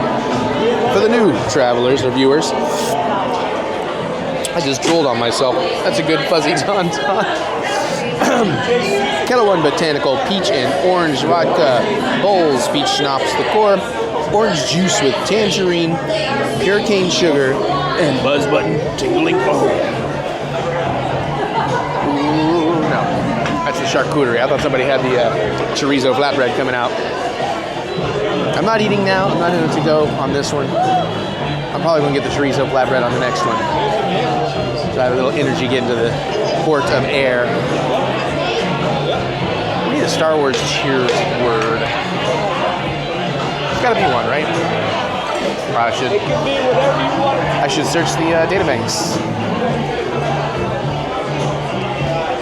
for the new travelers or viewers, I just drooled on myself. That's a good fuzzy tauntaun. Kettle One Botanical Peach and Orange Vodka Bowls Peach Schnapps the core. Orange juice with tangerine, pure cane sugar, and Buzz Button tingling foam. Ooh, no. That's the charcuterie. I thought somebody had the chorizo flatbread coming out. I'm not eating now. I'm not in it to go on this one. I'm probably going to get the chorizo flatbread on the next one. So I have a little energy getting to the port of air. We need a Star Wars cheers word. There's got to be one, right? Or I should search the data banks.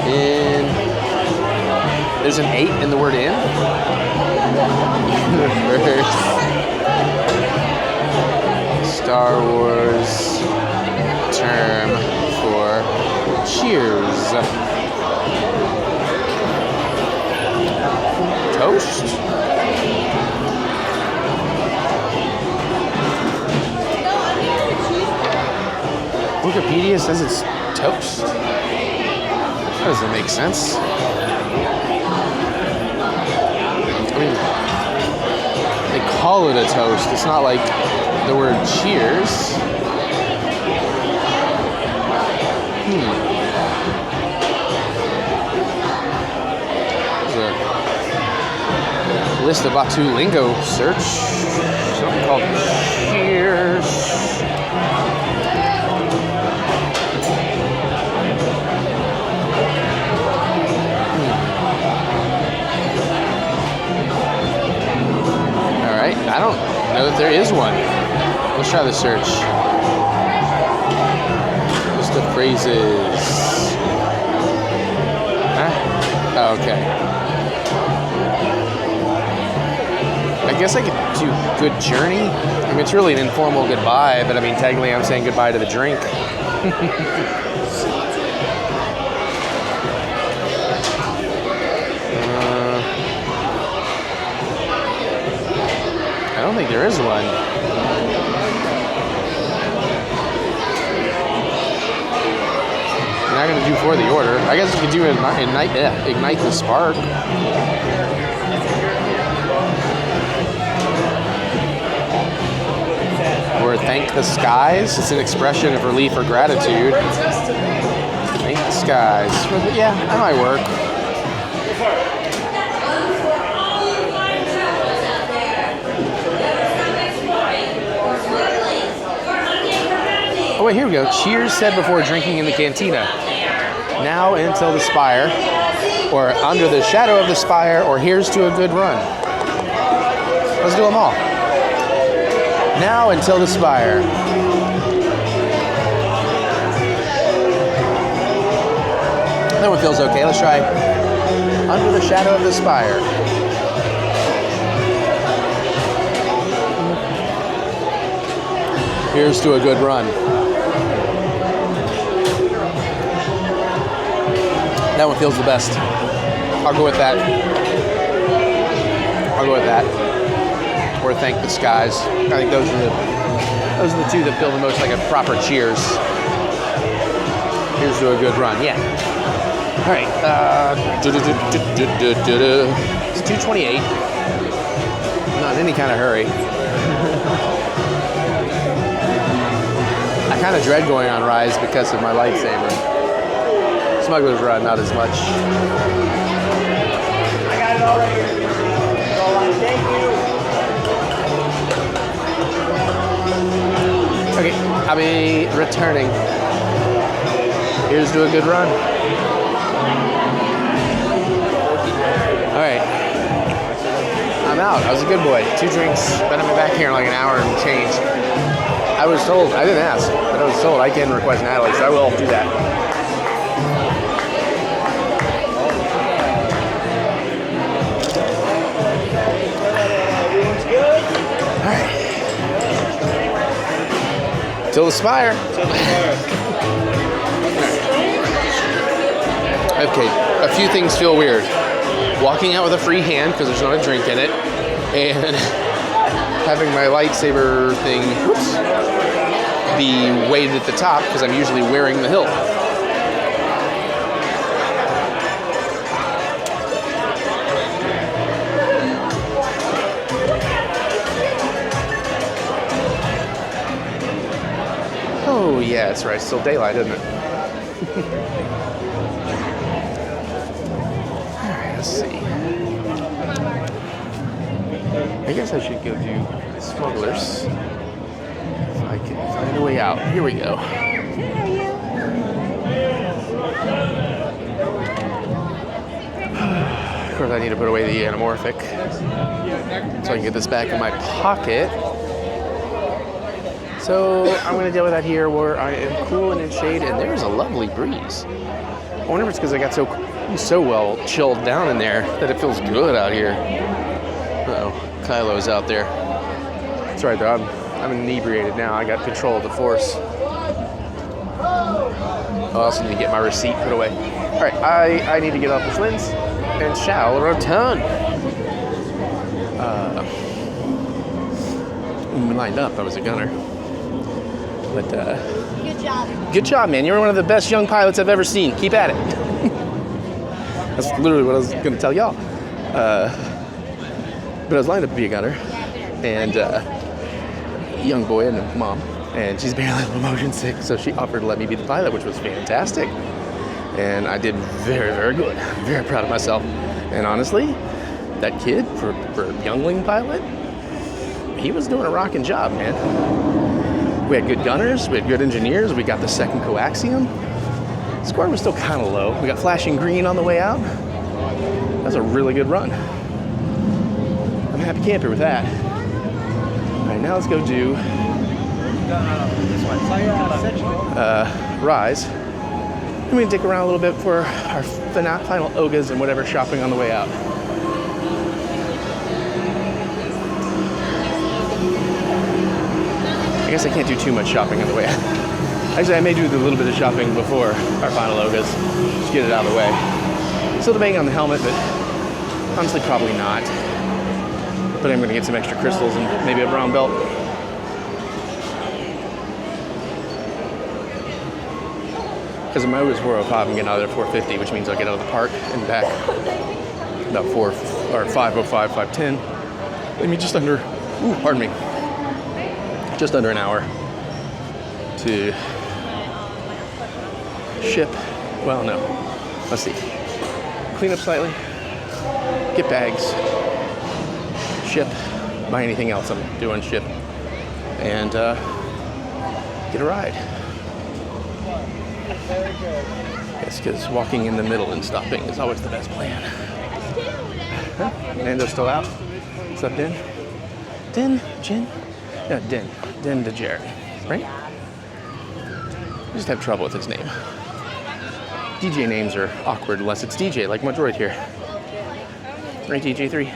And there's an 8 in the word in. Star Wars term for cheers. Toast? Wikipedia says it's toast. That doesn't make sense. I mean, they call it a toast. It's not like the word cheers. There's a list of Batuu lingo search. Something called cheers. Alright, I don't know that there is one. Let's try the search. List of phrases. Huh? Oh, okay. I guess I could do good journey. I mean, it's really an informal goodbye, but I mean, technically I'm saying goodbye to the drink. I don't think there is one. I'm not going to do for the order. I guess you could do ignite the spark. Or thank the skies. It's an expression of relief or gratitude. Thank the skies. Yeah, that might work. Oh wait, here we go. Cheers said before drinking in the cantina. Now until the spire, or under the shadow of the spire, or here's to a good run. Let's do them all. Now until the spire. That one feels okay. Let's try under the shadow of the spire. Here's to a good run. That one feels the best. I'll go with that. I'll go with that. Or thank the skies. I think those are the two that feel the most like a proper cheers. Here's to a good run. Yeah. All right. It's 2:28. Not in any kind of hurry. I kind of dread going on rides because of my lightsaber. Smuggler's Run, not as much. I got it all right here. Thank you. I'll be returning. Here's to a good run. All right. I'm out. I was a good boy. 2 drinks. Been on my back here in like an hour and change. I was told, I didn't ask, but I was told I can request an Adelaide, so I will do that. All right. Till the spire. Okay, a few things feel weird. Walking out with a free hand because there's not a drink in it, and having my lightsaber thing be weighted at the top because I'm usually wearing the hilt. Oh yeah, that's right, it's still daylight, isn't it? Let's see. I guess I should go do Smugglers. If I can find a way out. Here we go. Of course, I need to put away the anamorphic so I can get this back in my pocket. So I'm going to deal with that here where I am cool and in shade, and there's a lovely breeze. I wonder if it's because I got so well chilled down in there that it feels good out here. Uh-oh, Kylo's out there. That's right though, I'm inebriated now. I got control of the Force. I also need to get my receipt put away. All right, I need to get off the Flins and shall return. Lined up, I was a gunner. But Good job. Good job, man. You're one of the best young pilots I've ever seen. Keep at it. That's literally what I was going to tell y'all. But I was lined up to be a gunner, and a young boy and a mom, and she's barely a little motion sick, so she offered to let me be the pilot, which was fantastic. And I did very, very good. I'm very proud of myself. And honestly, that kid, for a youngling pilot, he was doing a rocking job, man. We had good gunners, we had good engineers, we got the second coaxium. Score was still kind of low. We got flashing green on the way out. That was a really good run. I'm a happy camper with that. All right, now let's go do Rise. I'm gonna dick around a little bit for our final Ogas and whatever shopping on the way out. I guess I can't do too much shopping on the way out. Actually, I may do a little bit of shopping before our final Ogas. Just get it out of the way. Still debating on the helmet, but honestly, probably not. But I'm gonna get some extra crystals and maybe a brown belt. Because my Oga's 405, I'm getting out of there 450, which means I'll get out of the park and back about 505, 510. I mean, just under, pardon me. Just under an hour to ship. Well, no. Let's see. Clean up slightly, get bags, ship, buy anything else I'm doing, ship, and get a ride. Yes, because walking in the middle and stopping is always the best plan. Huh? Nando's still out. What's up, Din? Jin? Yeah, Din DeJared, right? I just have trouble with his name. DJ names are awkward unless it's DJ, like my droid here. Right, DJ3?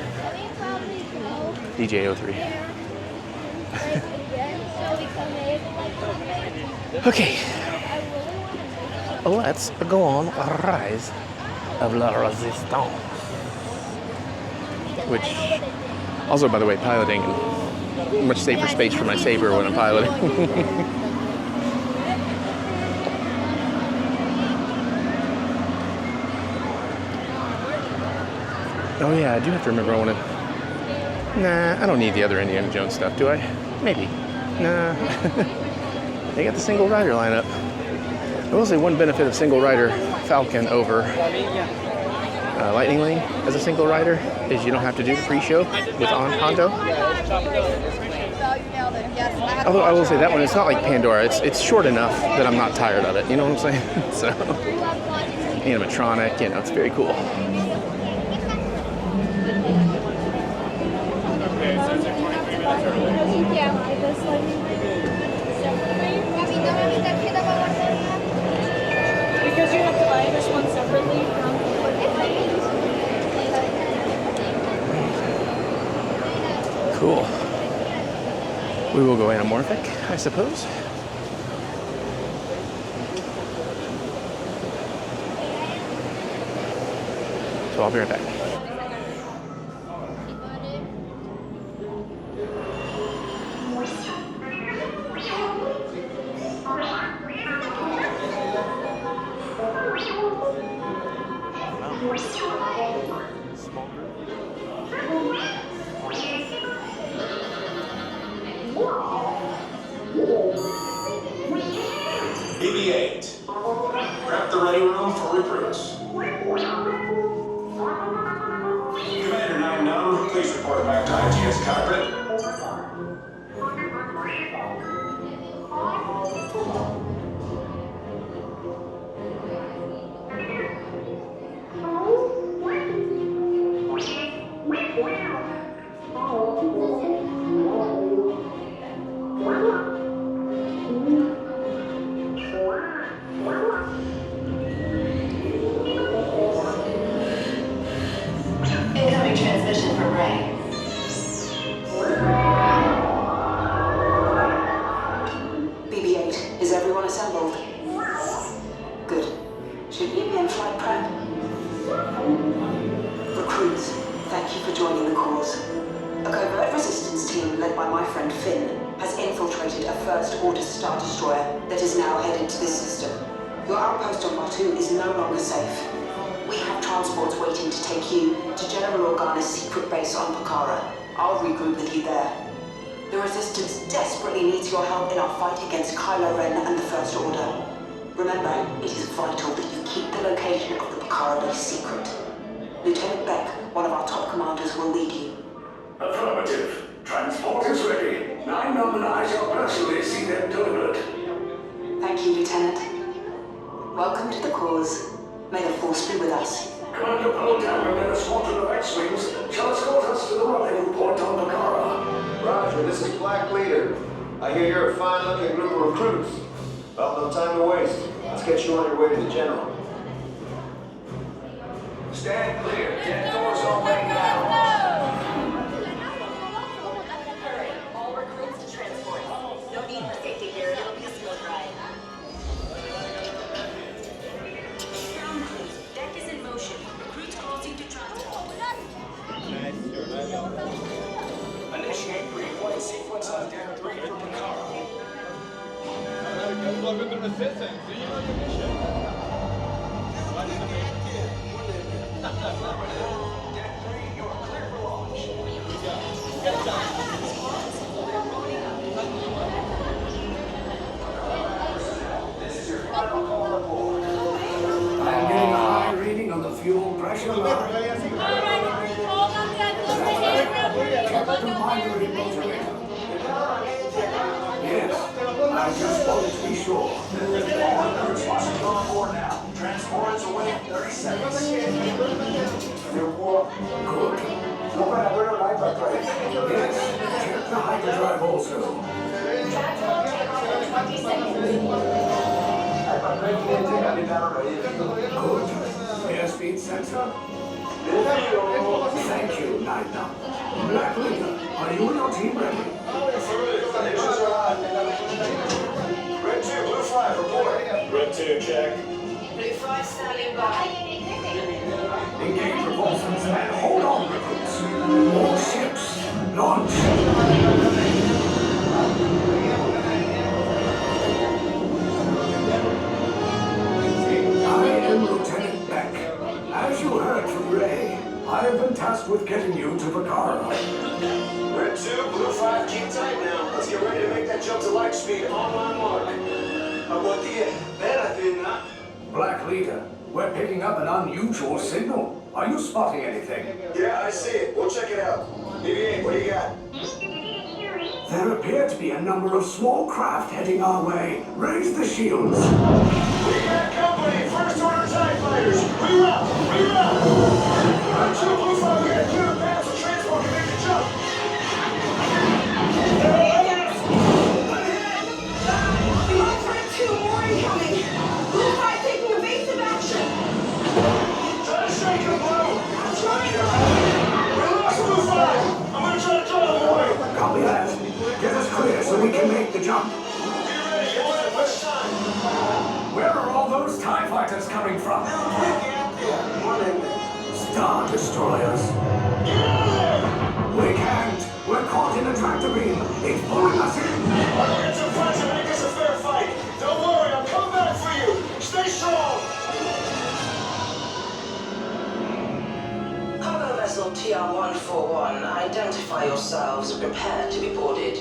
DJ03. Okay. Let's go on Rise of la Resistance. Which, also, by the way, piloting in much safer space for my saber when I'm piloting. Oh yeah, I do have to remember I want to... Nah, I don't need the other Indiana Jones stuff, do I? Maybe. Nah. They got the single rider lineup. I will say one benefit of single rider Falcon over Lightning Lane as a single rider is you don't have to do the pre-show with Hondo. value now then. Yes. Although I will say that one, it's not like Pandora. It's short enough that I'm not tired of it. You know what I'm saying? So, animatronic, you know, it's very cool. Because you have to buy this one separately from Cool. We will go anamorphic, I suppose. So I'll be right back. BB-8. Prep the ready room for recruits. Commander 9-9, please report back to IGS cockpit. Incoming transmission from Ray. BB-8, is everyone assembled? Good. Should you be in flight prep? Recruits, thank you for joining the cause. A covert resistance team led by my friend Finn has infiltrated a First-Order Star Destroyer that is now headed to this system. Your outpost on Batuu is no longer safe. We have transports waiting to take you to General Organa's secret base on Pucara. I'll regroup with you there. The Resistance desperately needs your help in our fight against Kylo Ren and the First Order. Remember, it is vital that you keep the location of the Pucara base secret. Lieutenant Beck, one of our top commanders, will lead you. Affirmative. Transport is ready. 9-9 and I shall personally see them delivered. Thank you, Lieutenant. Welcome to the cause. May the Force be with us. Commander Poltam and a squadron of X-Wings shall escort us to the rendezvous point on Pucara. Roger, this is Black Leader. I hear you're a fine-looking group of recruits. Well, no time to waste. Let's get you on your way to the General. Stand clear. Get doors open now. All recruits to transport. No need for safety here. It'll be a smooth ride. Ground crews, deck is in motion. Recruits crossing to transport. Initiate pre-flight sequence on deck 3 for Pucara. Welcome to Resistance. Do you know your mission? What is the mission? Deck 3, you are clear for launch. Good job. This is your final call report. I'm getting a high reading on the fuel pressure line. Captain Minor in motivator. Yes, I just wanted to be sure. All responses on board now. Transport is away in 30 seconds. Good. Operator Lightsaber. Yes, check the hyperdrive also. Transport takeoff in 20 seconds. Good. Airspeed sensor. Thank you, 9-9. Black Leader, are you and your team ready? Engines are on. Red 2, Blue 5, report. Red 2, check. Blue 5 standing by. Engage propulsions and hold on, recruits. All ships, launch. I am Lieutenant Beck. As you heard from Ray, I have been tasked with getting you to Pucara. Red 2, Blue 5, keep tight now. Let's get ready to make that jump to light speed on my mark. About the better Black Leader, we're picking up an unusual signal. Are you spotting anything? Yeah, I see it. We'll check it out. BB-8, what do you got? There appear to be a number of small craft heading our way. Raise the shields. We got company! First order TIE fighters! Reroute! Reroute! Ronto, Blue 5, we got clear the path so transport can make the jump! More incoming! Blue 5 taking evasive action! Try to shake him, Blue! I'm trying to! We lost Blue 5! I'm gonna try to draw him away! Copy that. Get us clear so we can make the jump. Be ready, you won't have much time! Where are all those TIE fighters coming from? Star Destroyers. Get out of there! We can't. We're caught in a tractor beam. It's pulling us in. I'm gonna get fight to make this a fair fight! Don't worry, I'll come back for you! Stay strong! Cargo vessel TR-141, identify yourselves and prepare to be boarded.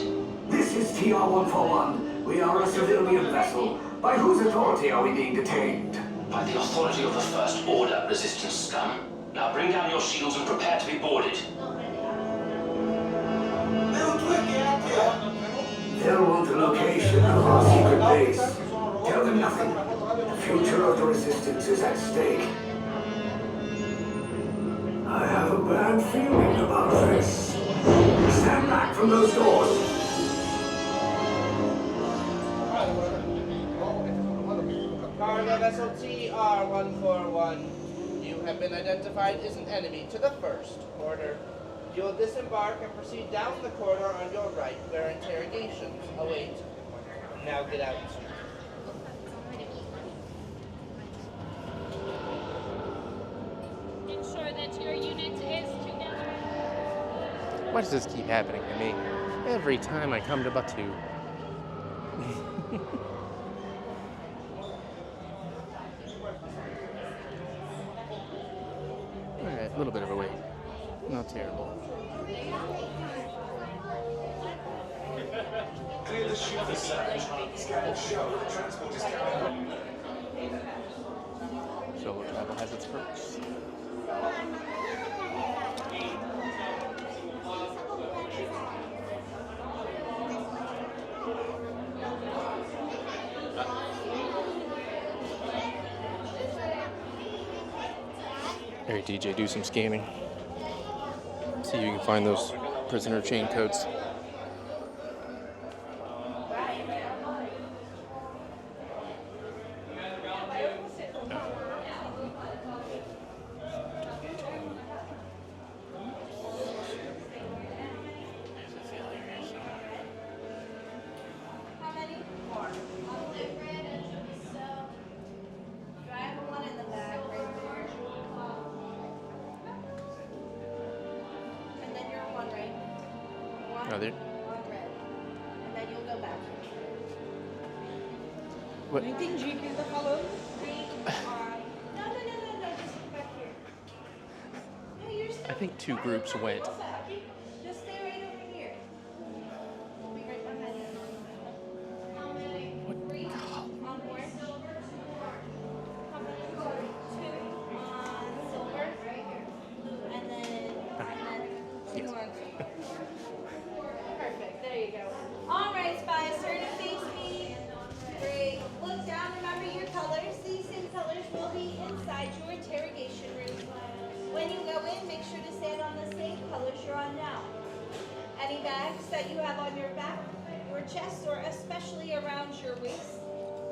This is TR-141. We are a civilian vessel. By whose authority are we being detained? By the authority of the First Order, Resistance scum. Now bring down your shields and prepare to be boarded. They'll want the location of our secret base. Tell them nothing. The future of the Resistance is at stake. I have a bad feeling about this. Stand back from those doors. Cargo vessel TR-141. You have been identified as an enemy to the First Order. You will disembark and proceed down the corridor on your right, where interrogations await. Now get out. Ensure that your unit is together. Why does this keep happening to me? Every time I come to Batuu. Alright, a little bit of a wait. Not terrible. Clear the ship for search. Scan will show the transport is carrying. Solo travel has its perks. Alright, DJ, do some scanning. See if you can find those prisoner chain codes. Oh, there. And then you'll go back. What? Anything Jake in the hollow? No, just back here. No, you're still I think two groups went. Just stay right over here. We'll be right behind you. What? 3 on board. Silver. 2 on silver. And then 2 on silver. Perfect. There you go. All right, spies, turn and face me. Great. Look down. Remember your colors. These same colors will be inside your interrogation room. When you go in, make sure to stand on the same colors you're on now. Any bags that you have on your back or chest, or especially around your waist,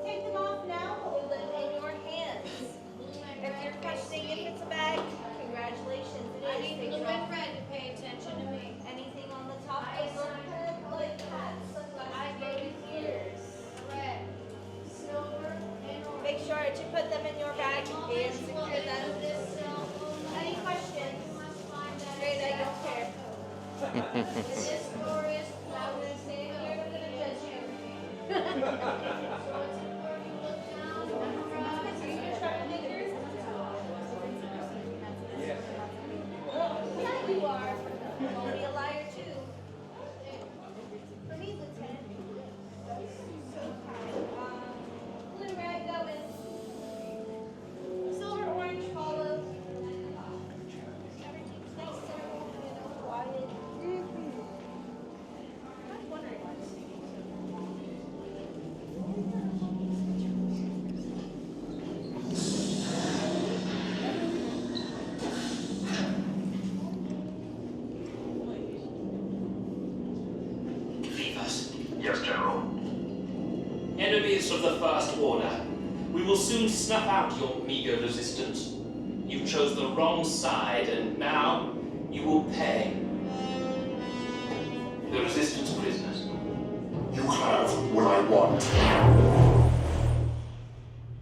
take them off now. Hold them in your hands. If you're questioning if it's a bag, congratulations. It is. I need blue and red to pay attention to me. Anything on the top of your head, like hats, sunglasses, maybe ears. Red, silver, and orange. Make sure to put them in your bag and secure them. Any questions? Great, I don't care. This glorious cloud is saying you're going to judge you. Yeah, you are. You'll be a liar too. For me, Lieutenant. Blue, red, go in. Silver, orange, follow. Everything's nice and quiet. I'm wondering. Yes, General. Enemies of the First Order, we will soon snuff out your meager resistance. You chose the wrong side, and now you will pay. The Resistance prisoners. You have what I want.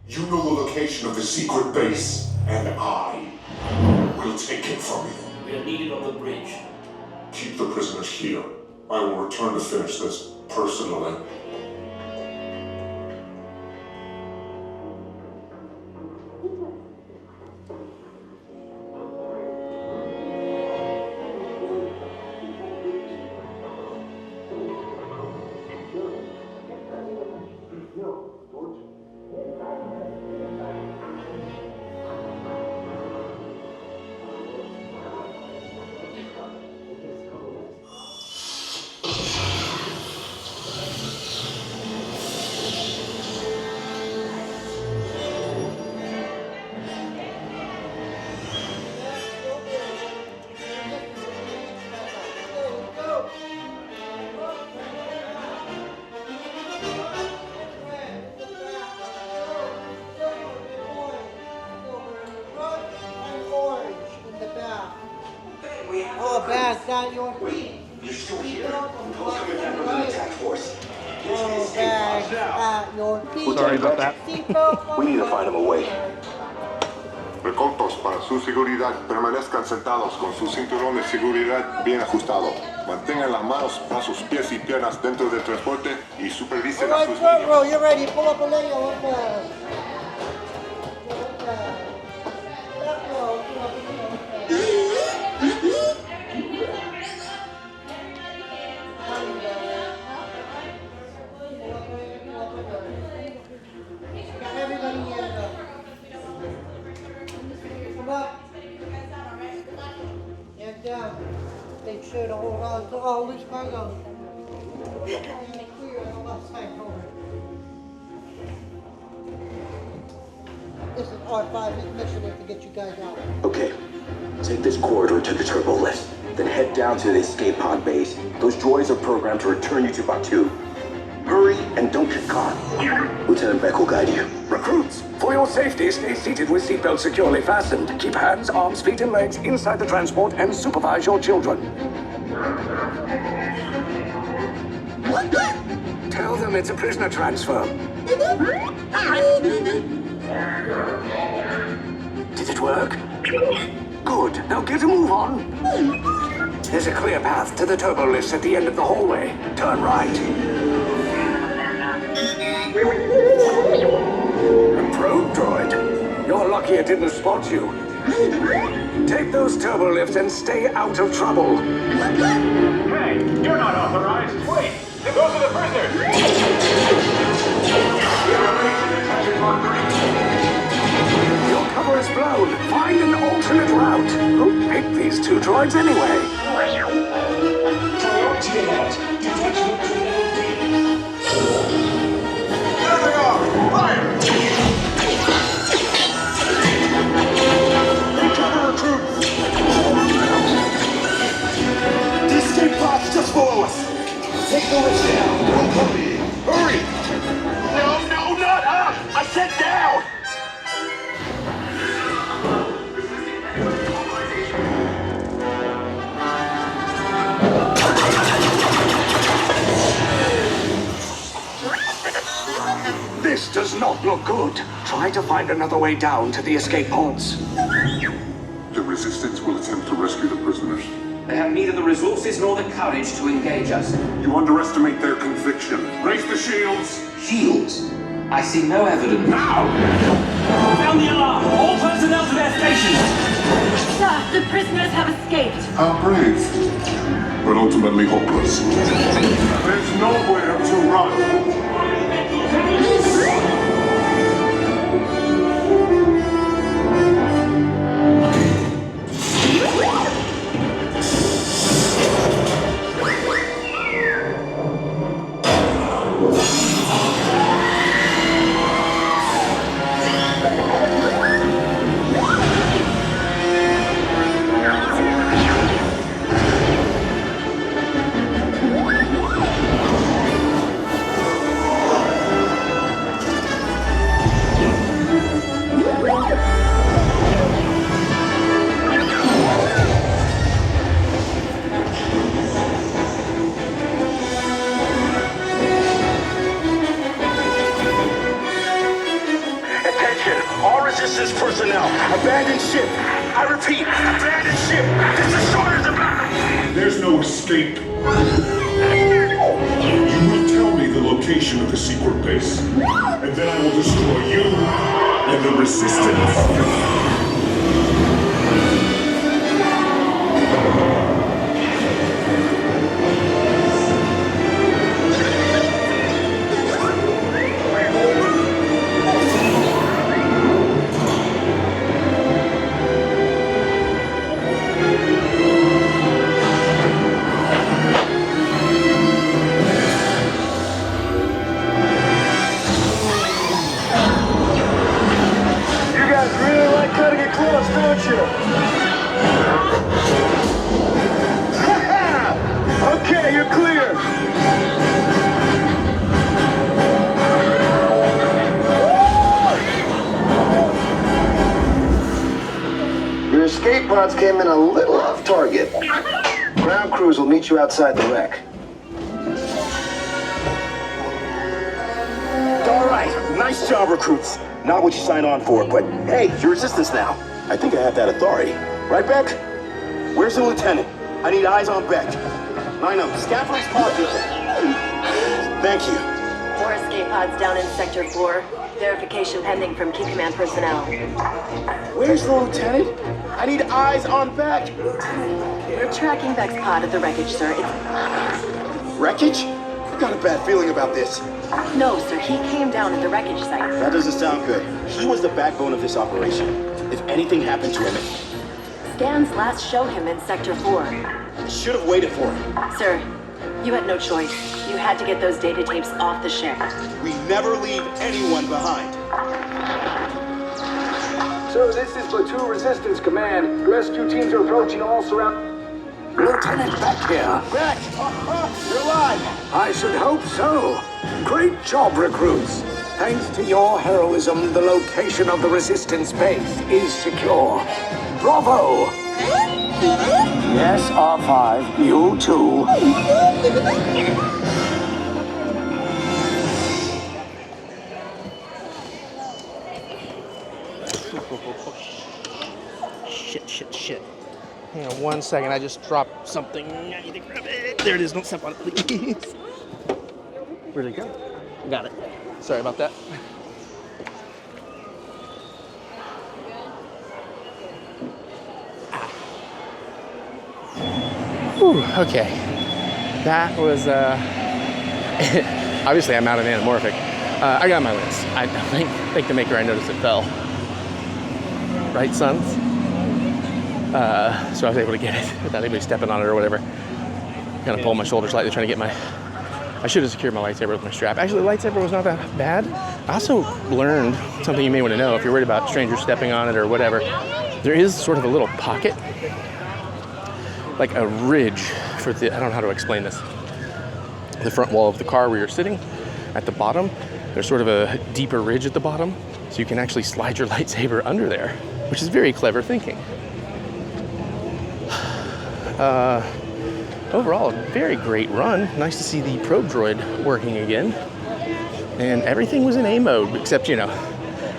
You know the location of the secret base, and I will take it from you. We are needed on the bridge. Keep the prisoners here. I will return to finish this personally. Oh, bad, not your feet. You're still here? Who's coming down with an attack force? Oh, bad, at your feet. Sorry about that. We need to find him a way. Recaudos para su seguridad. Permanezcan sentados con su cinturón de seguridad bien ajustado. Mantengan las manos a sus pies y piernas dentro del transporte y supervisen a sus Front niños. row, you're ready. Pull up a leg. Back row, pull up a leg. Got everybody here. Come up. Head down. Make sure to hold on to all loose cargo. And clear on the left side over. This is R5's mission is to get you guys out. Okay. Take this corridor to the turbo lift. Then head down to the escape pod base. Those droids are programmed to return you to Batuu. Hurry and don't get caught. Lieutenant Beck will guide you. Recruits, for your safety, stay seated with seatbelts securely fastened. Keep hands, arms, feet, and legs inside the transport and supervise your children. Tell them it's a prisoner transfer. Did it work? Good. Now get a move on. There's a clear path to the turbo lifts at the end of the hallway. Turn right. A probe droid. You're lucky it didn't spot you. Take those turbo lifts and stay out of trouble. Hey, you're not authorized. Wait, those are the prisoners. Your cover is blown. Find an alternate route. Who picked these two droids anyway? Priority alert. Detection of criminal. There they are! Fire! Recover recruits! The escape pods just follow us. Take the lift down. Don't come in. Hurry! No, not up! I said down! This does not look good. Try to find another way down to the escape pods. The Resistance will attempt to rescue the prisoners. They have neither the resources nor the courage to engage us. You underestimate their conviction. Raise the shields! Shields? I see no evidence. Now! Sound the alarm! All personnel to their stations! Sir, the prisoners have escaped. How brave, but ultimately hopeless. There's nowhere to run. escape. You will tell me the location of the secret base, and then I will destroy you and the Resistance. Okay, you're clear. Your escape pods came in a little off target. Ground crews will meet you outside the wreck. All right, nice job, recruits. Not what you signed on for, but hey, you're Resistance now. I think I have that authority. Right, Beck? Where's the lieutenant? I need eyes on Beck. Line up, scaffolding's pocket. Thank you. 4 escape pods down in Sector 4. Verification pending from Key Command personnel. Where's the lieutenant? I need eyes on Beck. We're tracking Beck's pod at the wreckage, sir. Wreckage? I got a bad feeling about this. No, sir. He came down at the wreckage site. That doesn't sound good. He was the backbone of this operation. If anything happened to him, Scans last show him in Sector 4. should have waited for him. Sir, you had no choice. You had to get those data tapes off the ship. We never leave anyone behind. So this is Batuu Resistance Command. Rescue teams are approaching all surround... Lieutenant Beck here. Beck! You're alive! I should hope so. Great job, recruits. Thanks to your heroism, the location of the Resistance base is secure. Bravo! Yes, R5, you too. Shit. Hang on 1 second, I just dropped something. I need to grab it. There it is, don't step on it, please. Where'd it go? Got it. Sorry about that. Whew, okay. That was, obviously I'm out of anamorphic. I got my lens. I think the maker I noticed it fell. Right, sons? So I was able to get it without anybody stepping on it or whatever. Kind of pulled my shoulder slightly trying to get my... I should have secured my lightsaber with my strap. Actually, the lightsaber was not that bad. I also learned something you may want to know if you're worried about strangers stepping on it or whatever. There is sort of a little pocket, like a ridge for the... I don't know how to explain this. The front wall of the car where you're sitting, at the bottom, there's sort of a deeper ridge at the bottom, so you can actually slide your lightsaber under there, which is very clever thinking. Overall, a very great run. Nice to see the probe droid working again. And everything was in A mode, except, you know,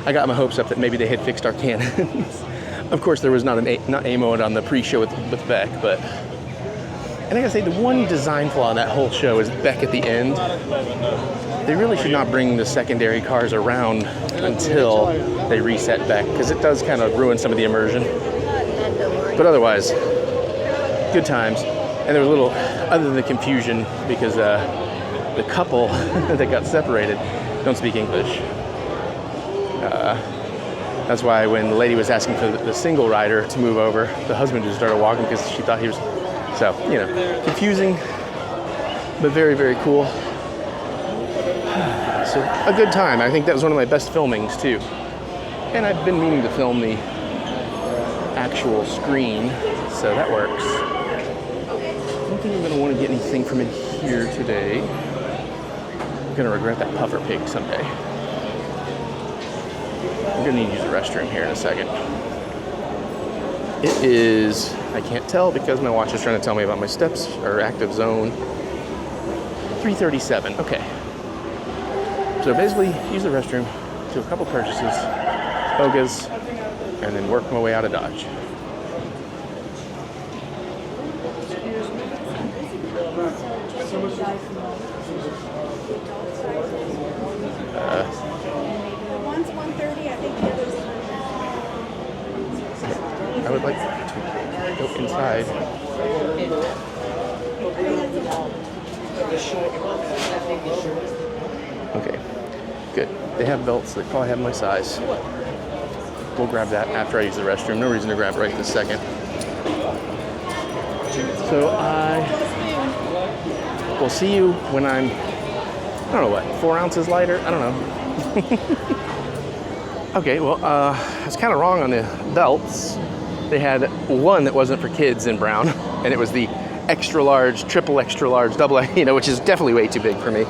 I got my hopes up that maybe they had fixed our cannons. Of course, there was not A mode on the pre-show with Beck, but... And I gotta say, the one design flaw in that whole show is Beck at the end. They really should not bring the secondary cars around until they reset Beck, because it does kind of ruin some of the immersion. But otherwise, good times. And there was a little, other than the confusion, because the couple that got separated don't speak English. That's why when the lady was asking for the single rider to move over, the husband just started walking because she thought he was... So, you know, confusing, but very, very cool. So, a good time. I think that was one of my best filmings, too. And I've been meaning to film the actual screen, so that works. I don't think I'm going to want to get anything from in here today. I'm going to regret that puffer pig someday. I'm going to need to use the restroom here in a second. It is, I can't tell because my watch is trying to tell me about my steps or active zone. 3:37, okay. So basically, use the restroom, do a couple purchases, bogas, and then work my way out of Dodge. One's 130, I think the other's I would like to go inside. Okay, good. They have belts. They probably have my size. We'll grab that after I use the restroom. No reason to grab it right this second. So I will see you when I'm, I don't know what, 4 ounces lighter? I don't know. Okay, well, I was kind of wrong on the belts. They had one that wasn't for kids in brown, and it was the extra large, triple extra large, double, which is definitely way too big for me,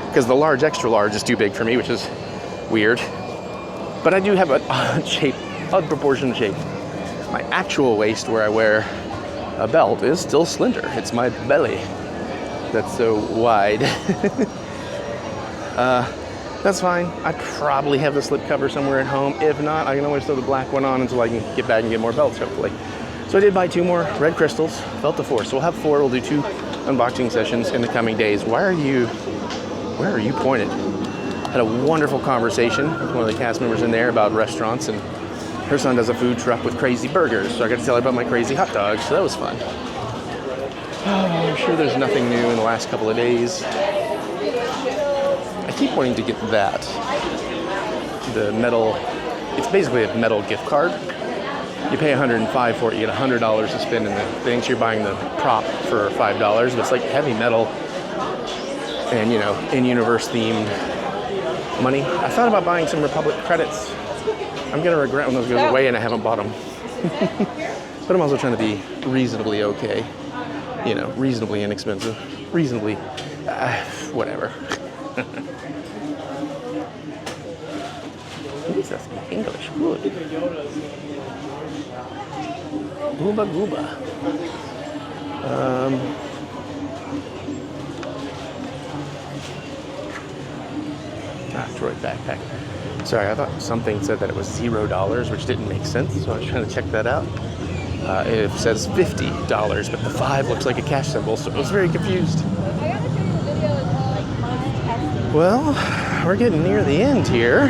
because the large extra large is too big for me, which is weird. But I do have an odd shape, odd proportion shape. My actual waist, where I wear a belt, is still slender. It's my belly that's so wide. That's fine. I probably have the slip cover somewhere at home. If not, I can always throw the black one on until I can get back and get more belts, hopefully. So I did buy 2 more red crystals, felt the 4. So we'll have 4. We'll do 2 unboxing sessions in the coming days. Where are you pointed? Had a wonderful conversation with one of the cast members in there about restaurants, and her son does a food truck with crazy burgers. So I got to tell her about my crazy hot dogs. So that was fun. I'm sure there's nothing new in the last couple of days. I keep wanting to get that. The metal, it's basically a metal gift card. You pay $105 for it, you get $100 to spend in the things. You're buying the prop for $5, but it's like heavy metal and, in-universe themed money. I thought about buying some Republic credits. I'm gonna regret when those go away and I haven't bought them. But I'm also trying to be reasonably okay. Reasonably inexpensive. Reasonably, whatever. Jesus, English, good. Gooba gooba. Droid backpack. Sorry, I thought something said that it was $0, which didn't make sense, so I was trying to check that out. It says $50, but the 5 looks like a cash symbol, so I was very confused. Well, we're getting near the end here.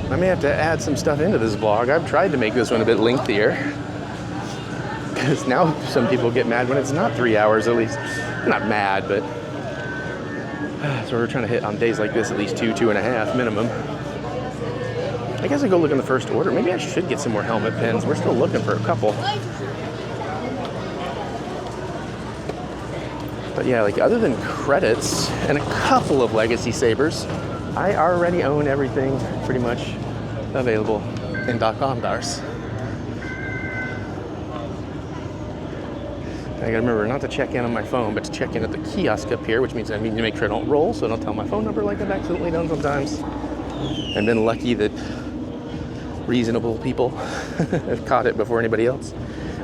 I may have to add some stuff into this vlog. I've tried to make this one a bit lengthier, because now some people get mad when it's not 3 hours at least. Not mad, but so we're trying to hit on days like this at least 2.5 minimum. I guess I go look in the first order. Maybe I should get some more helmet pins. We're still looking for a couple. But yeah, other than credits and a couple of legacy sabers, I already own everything pretty much available in .com dollars. I gotta remember not to check in on my phone, but to check in at the kiosk up here, which means I need to make sure I don't roll, so I don't tell my phone number like I've accidentally done sometimes. I've been lucky that reasonable people have caught it before anybody else.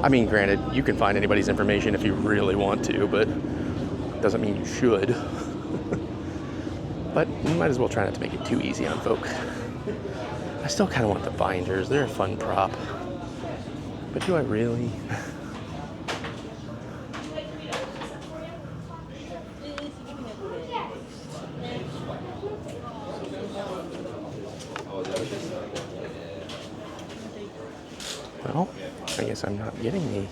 I mean, granted, you can find anybody's information if you really want to, but doesn't mean you should. But you might as well try not to make it too easy on folk. I still kind of want the binders. They're a fun prop. But do I really? Well, I guess I'm not getting the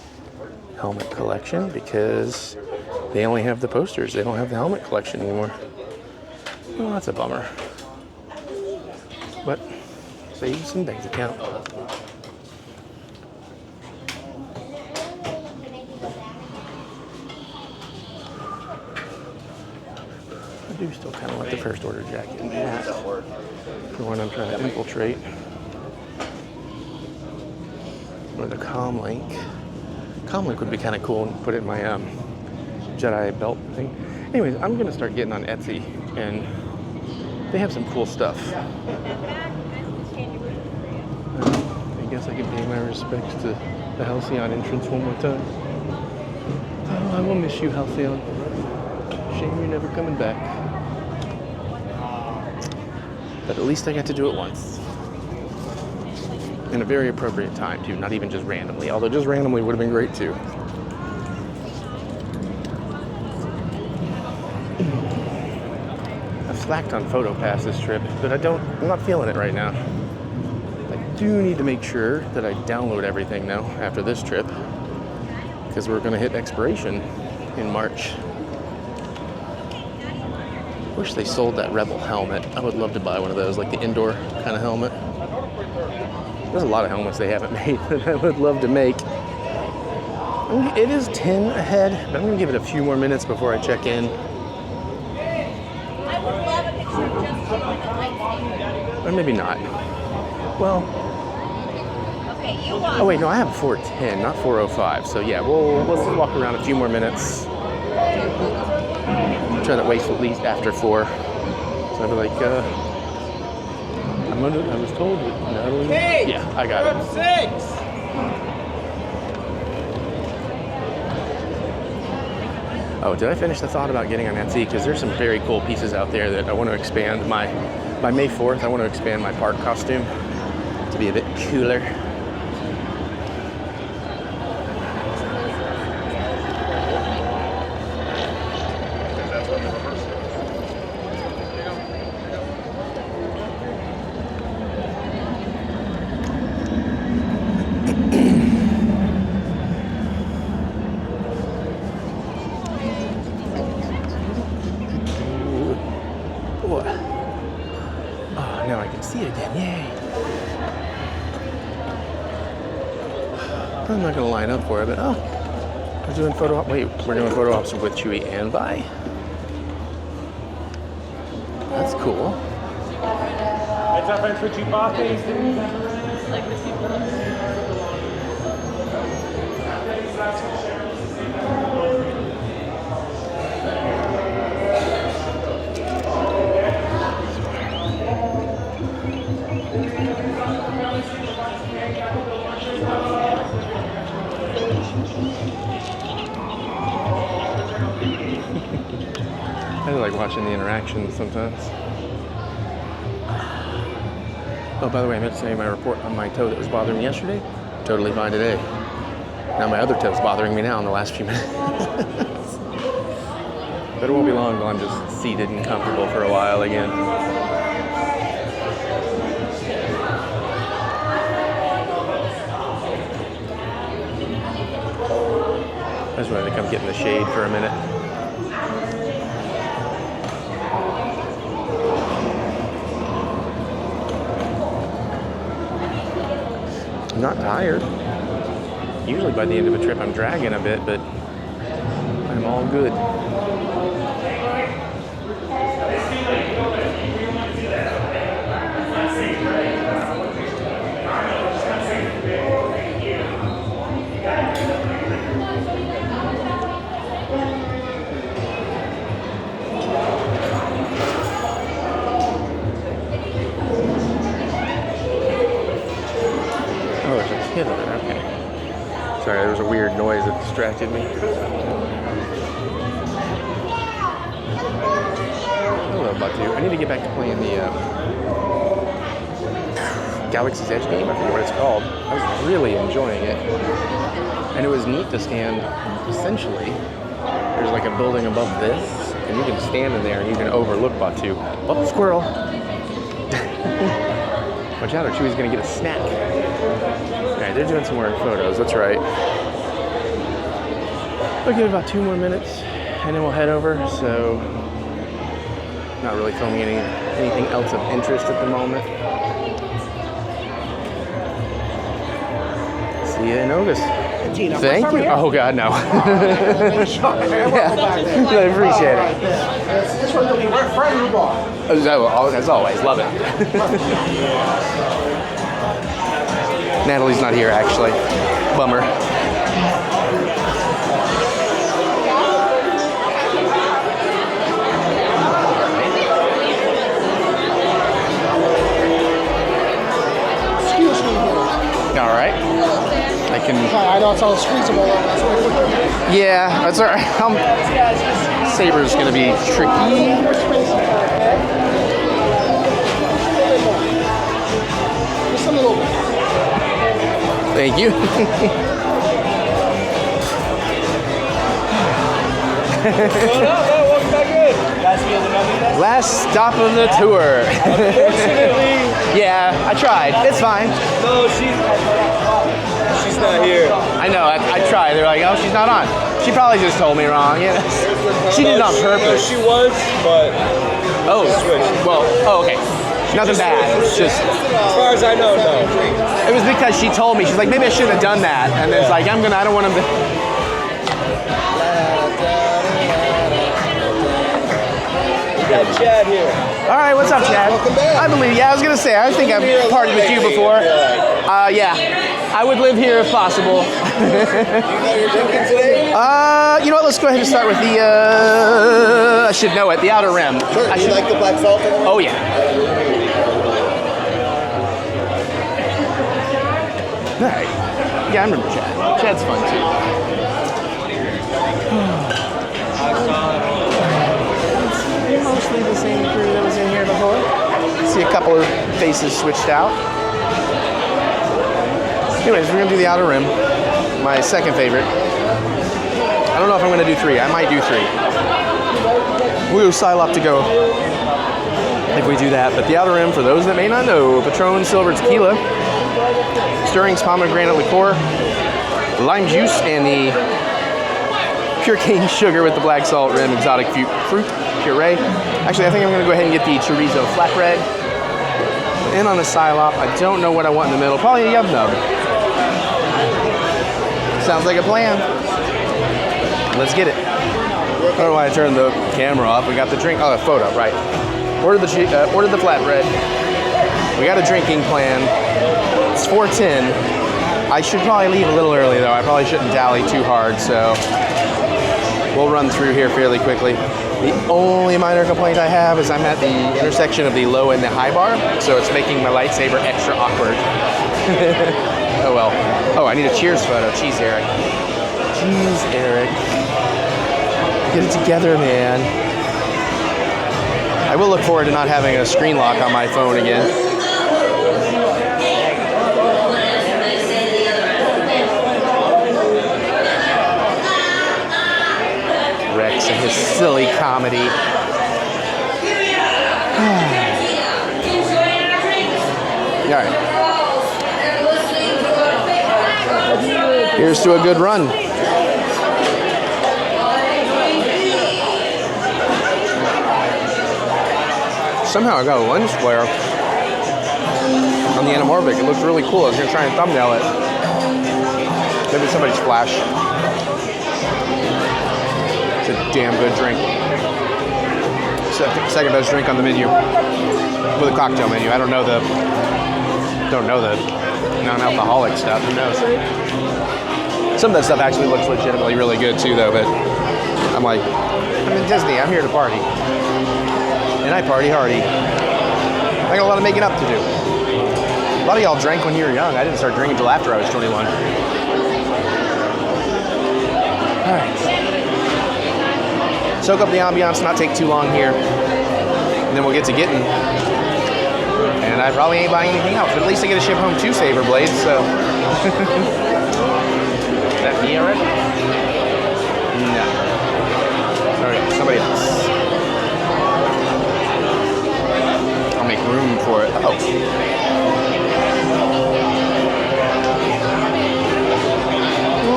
helmet collection because they only have the posters. They don't have the helmet collection anymore. Well, that's a bummer. But save some bank account. I do still kind of want the first order jacket and hat for when I'm trying to infiltrate. Or the comlink. Comlink would be kind of cool and put it in my Jedi belt thing. Anyways, I'm gonna start getting on Etsy, and they have some cool stuff. I guess I can pay my respects to the Halcyon entrance one more time. Oh, I will miss you, Halcyon. Shame you're never coming back. But at least I got to do it once. In a very appropriate time, too. Not even just randomly. Although just randomly would have been great, too. slacked on PhotoPass this trip, but I'm not feeling it right now. I do need to make sure that I download everything now after this trip, because we're going to hit expiration in March. Wish they sold that Rebel helmet. I would love to buy one of those, like the indoor kind of helmet. There's a lot of helmets they haven't made that I would love to make. It is 10 ahead, but I'm going to give it a few more minutes before I check in. I would love a picture of just you with a lightsaber. Or maybe not. Well, Okay, you want. oh wait, no, I have 410, not 405. So yeah, let's walk around a few more minutes. Try to wait at least after 4. So I'd be like, I was told that Natalie. Hey, yeah, I got it. 6. Oh, did I finish the thought about getting on Etsy? Because there's some very cool pieces out there that I want to expand. By May 4th, I want to expand my park costume to be a bit cooler. Now I can see it again, yay! I'm not gonna line up for it, but we're doing photo ops with Chewie and Vi. That's cool. Heads up, friends, for Chewbacca. I like watching the interactions sometimes. Oh, by the way, I meant to say my report on my toe that was bothering me yesterday. Totally fine today. Now my other toe's bothering me now in the last few minutes. But it won't be long until I'm just seated and comfortable for a while again. I just wanted to come get in the shade for a minute. I'm not tired. Usually by the end of a trip I'm dragging a bit, but I'm all good. Oh, there's a kid over there, okay. Sorry, there was a weird noise that distracted me. Hello, Batuu. I need to get back to playing the Galaxy's Edge game. I forget what it's called. I was really enjoying it. And it was neat to stand, essentially, there's like a building above this, and you can stand in there and you can overlook Batuu. Oh, squirrel! Watch out, or Chewie's gonna get a snack. Alright, they're doing some more photos, that's right. We'll give it about 2 more minutes, and then we'll head over, so not really filming anything else of interest at the moment. See you in August. Thank you. Oh God, no. Yeah, I appreciate it. This one will be friend you bought. As always, love it. Natalie's not here, actually. Bummer. Excuse me. All right. I can. I know it's all squeezable. Yeah, that's all right. Saber's gonna be tricky. Just a little bit. Thank you. Welcome back good. Last stop of the tour. Unfortunately. Yeah, I tried. It's fine. No, she's not here. I know. I tried. They're like, oh, she's not on. She probably just told me wrong. Yeah. She did it on purpose. She was, but oh, well, oh, okay. Nothing bad. It's just as far as I know, no. It was because she told me. She's like, maybe I shouldn't have done that. And it's like, I don't want him to. We got Chad here. All right, what's up, Chad? Welcome back. I believe. Yeah, I was gonna say. I think I've partied with you before. Yeah, I would live here if possible. You know you're drinking today? You know what? Let's go ahead and start with the. I should know it. The Outer Rim. Sure. You like the Black Falcon? Oh yeah. All right. Yeah, I remember Chad. Chad's fun too. Mostly the same crew that was in here before. See a couple of faces switched out. Anyways, we're gonna do the Outer Rim. My second favorite. I don't know if I'm gonna do 3. I might do 3. We'll Psylop to go if we do that. But the Outer Rim, for those that may not know, Patron Silver Tequila, Stirring's pomegranate liqueur, lime juice, and the pure cane sugar with the black salt rim, exotic fruit puree. Actually, I think I'm gonna go ahead and get the chorizo flatbread. And on the Psylop, I don't know what I want in the middle. Probably a yub nub. Sounds like a plan. Let's get it. I don't know why I turned the camera off. We got the drink. Oh, the photo, right. Ordered the flatbread. We got a drinking plan. It's 4:10. I should probably leave a little early though. I probably shouldn't dally too hard, so we'll run through here fairly quickly. The only minor complaint I have is I'm at the intersection of the low and the high bar, so it's making my lightsaber extra awkward. Oh well. Oh, I need a cheers photo. Jeez, Eric. Jeez, Eric. Get it together, man. I will look forward to not having a screen lock on my phone again. Rex and his silly comedy. All right. Here's to a good run. Somehow I got a lens flare on the anamorphic. It looked really cool. I was gonna try and thumbnail it. Maybe somebody's flash. It's a damn good drink. Second best drink on the menu. With a cocktail menu. I don't know the non-alcoholic stuff. Who knows? Some of that stuff actually looks legitimately really good too, though. But I'm like, I'm in Disney. I'm here to party, and I party hardy. I got a lot of making up to do. A lot of y'all drank when you were young. I didn't start drinking until after I was 21. All right. Soak up the ambiance. Not take too long here, and then we'll get to getting. And I probably ain't buying anything else, but at least I get to ship home 2 saber blades, so. Is that me already? No. Alright, somebody else. I'll make room for it. Oh.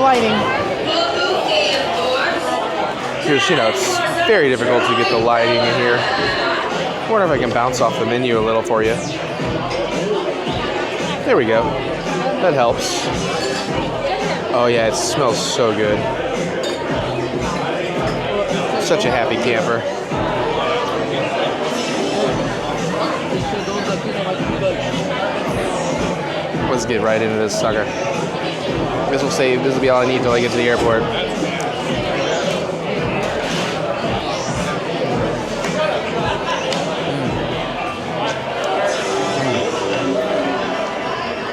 Lighting. Here's, it's very difficult to get the lighting in here. I wonder if I can bounce off the menu a little for you. There we go. That helps. Oh yeah, it smells so good. Such a happy camper. Let's get right into this sucker. This will be all I need until I get to the airport.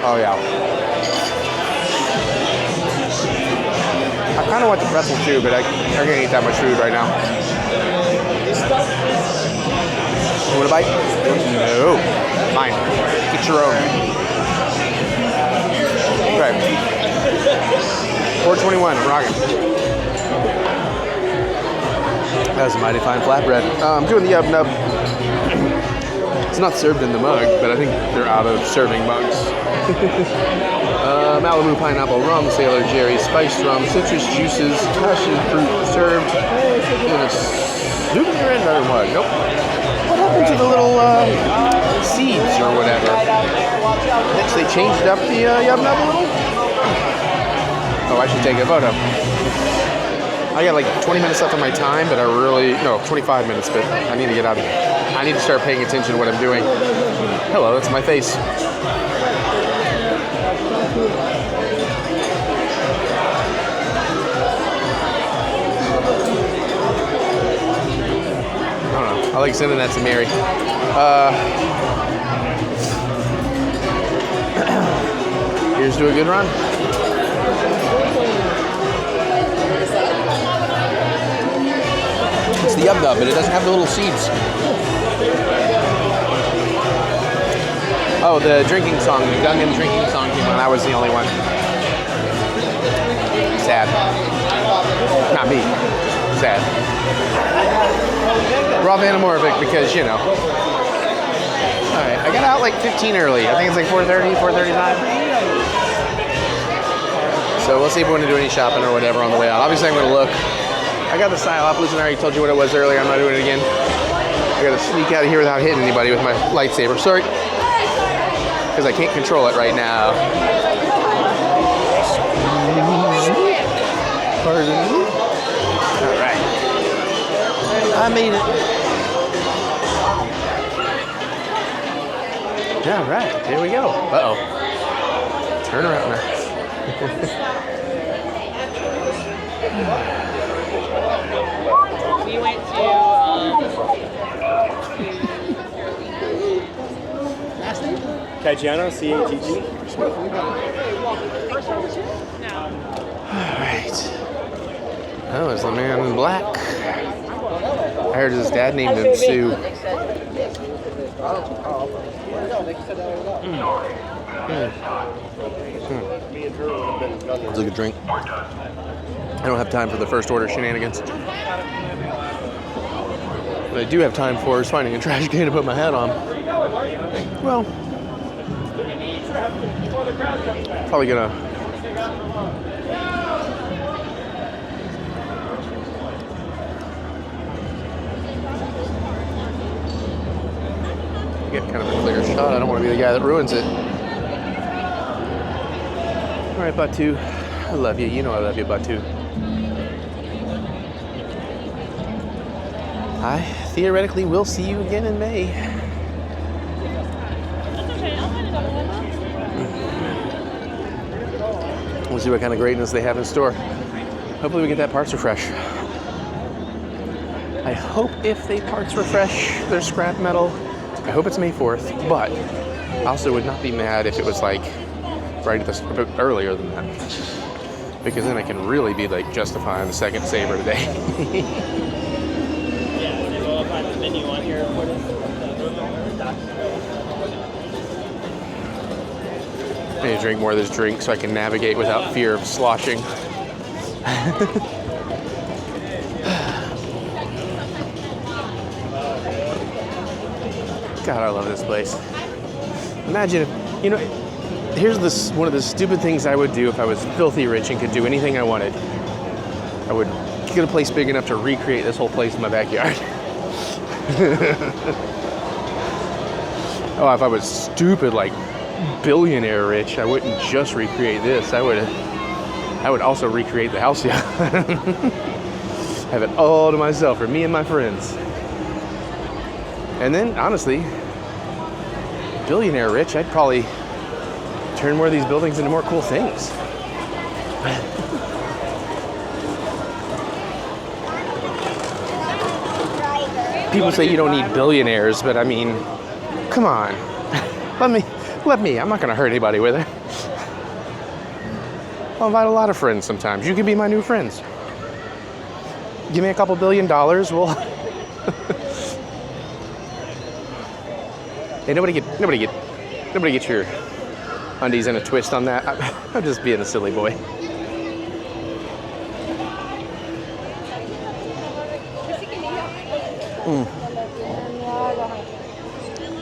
Oh yeah. I kind of want the pretzel too, but I can't eat that much food right now. You want a bite? No. Mine. Get your own. Okay. 421. I'm rocking. That was a mighty fine flatbread. I'm doing the Yub Nub. It's not served in the mug, but I think they're out of serving mugs. Malibu pineapple rum, Sailor Jerry spiced rum, citrus juices, passion fruit served in a souvenir and another mug. Nope. What happened to the little seeds or whatever? Next, they changed up the Yub Nub a little. Oh, I should take a photo. I got like 20 minutes left on my time, but 25 minutes, but I need to get out of here. I need to start paying attention to what I'm doing. Hello, that's my face. I don't know. I like sending that to Mary. Here's to a good run. It's the Yub Nub, but it doesn't have the little seeds. Oh, the drinking song, the Gungan drinking song came on. That was the only one. Sad. Not me. Sad. Raw Vanamorphic because, you know. Alright, I got out like 15 early. I think it's like 4:30, 4:35. So we'll see if we want to do any shopping or whatever on the way out. Obviously, I'm going to look. I got the Stylopolis, and I already told you what it was earlier. I'm not doing it again. I got to sneak out of here without hitting anybody with my lightsaber. Sorry. Because I can't control it right now. Pardon me. Alright. I made it. Alright, here we go. Uh-oh. Turn around now. We went to last name? Caggiano, C-A-G-G. Alright. Oh, it's the man in black. I heard his dad named him Sue. Let's take a drink. I don't have time for the first order shenanigans. What I do have time for is finding a trash can to put my hat on. Well, probably gonna get kind of a clear shot. I don't want to be the guy that ruins it. All right, Batuu. I love you. You know I love you, Batuu. I theoretically will see you again in May. We'll see what kind of greatness they have in store. Hopefully we get that parts refresh. I hope if they parts refresh their scrap metal, I hope it's May 4th, but I also would not be mad if it was like right at the a bit earlier than that. Because then I can really be like justifying the second saber today. I'll find the menu on here for this. I need to drink more of this drink so I can navigate without fear of sloshing. God, I love this place. Imagine if, you know, here's this one of the stupid things I would do if I was filthy rich and could do anything I wanted. I would get a place big enough to recreate this whole place in my backyard. Oh, if I was stupid, like billionaire rich, I wouldn't just recreate this. I would also recreate the house. Yeah. Have it all to myself for me and my friends. And then, honestly, billionaire rich, I'd probably turn more of these buildings into more cool things. People say you don't need billionaires, but I mean, come on. Let me. I'm not going to hurt anybody with it. I'll invite a lot of friends sometimes. You can be my new friends. Give me a couple $1 billion, we'll... Hey, nobody get your undies in a twist on that. I'm just being a silly boy.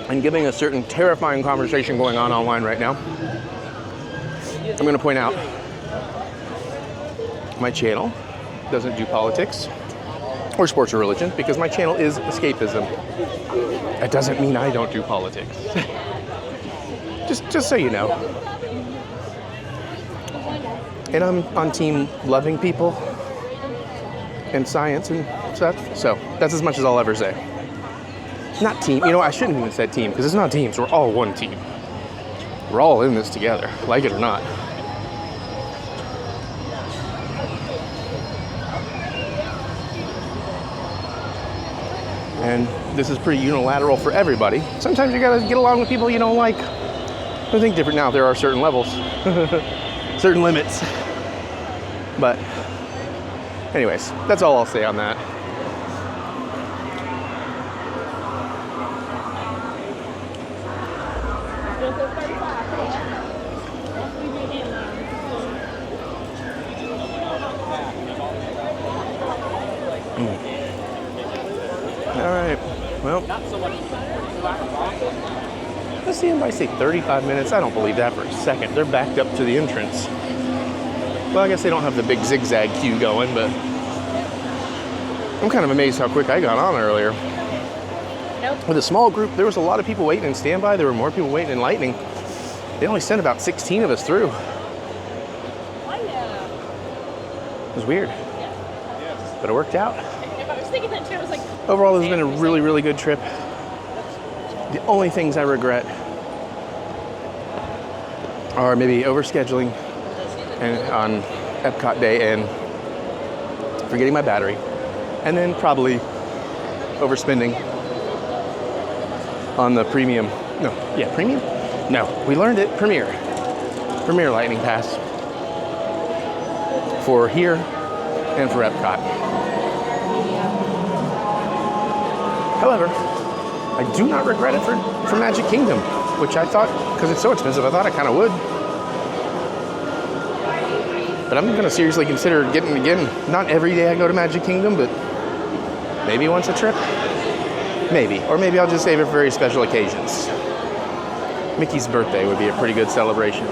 And given a certain terrifying conversation going on online right now, I'm going to point out my channel doesn't do politics or sports or religion because my channel is escapism. That doesn't mean I don't do politics. just so you know. And I'm on team loving people and science and stuff. So that's as much as I'll ever say. Not team. You know, I shouldn't even said team because it's not teams. We're all one team. We're all in this together, like it or not. And this is pretty unilateral for everybody. Sometimes you gotta get along with people you don't like. I think different now. There are certain levels, certain limits. But anyways, that's all I'll say on that. All right, well, let's see, I say 35 minutes. I don't believe that for a second. They're backed up to the entrance. Well, I guess they don't have the big zigzag queue going, but I'm kind of amazed how quick I got on earlier. Nope. With a small group, there was a lot of people waiting in standby. There were more people waiting in Lightning. They only sent about 16 of us through. It was weird, but it worked out. I was thinking that too. I was like, Overall, this has been a really, really good trip. The only things I regret are maybe overscheduling and on Epcot Day and forgetting my battery, and then probably overspending on the premium. Premium? No, we learned it. Premier Lightning Pass for here and for Epcot. However, I do not regret it for Magic Kingdom, which I thought, because it's so expensive, I thought I kind of would. But I'm going to seriously consider getting again. Not every day I go to Magic Kingdom, but maybe once a trip. Maybe. Or maybe I'll just save it for very special occasions. Mickey's birthday would be a pretty good celebration.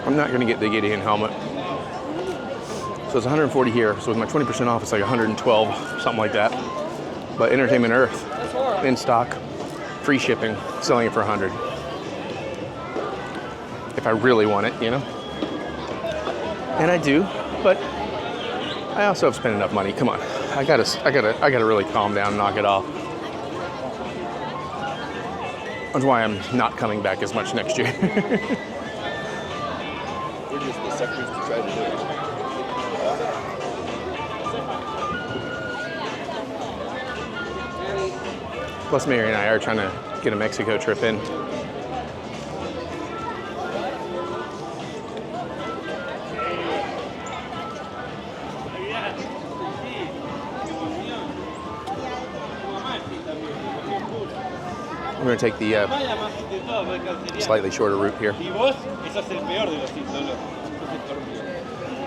I'm not going to get the Gideon helmet. So it's 140 here. So with my 20% off, it's like 112, something like that. But Entertainment Earth, in stock, free shipping, selling it for 100. If I really want it, you know. And I do, but I also have spent enough money. Come on, I gotta really calm down, and knock it off. That's why I'm not coming back as much next year. We're just the suckers to try to do it. Plus, Mary and I are trying to get a Mexico trip in. We're going to take the slightly shorter route here.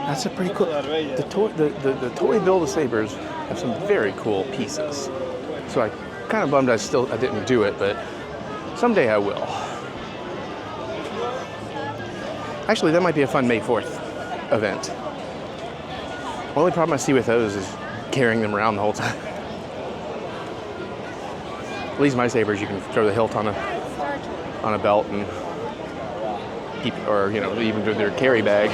That's a pretty cool. The toy Build-A-Sabers have some very cool pieces. So I kind of bummed I didn't do it, but someday I will. Actually, that might be a fun May 4th event. The only problem I see with those is carrying them around the whole time. At least my sabers, you can throw the hilt on a belt and keep, or even do their carry bag.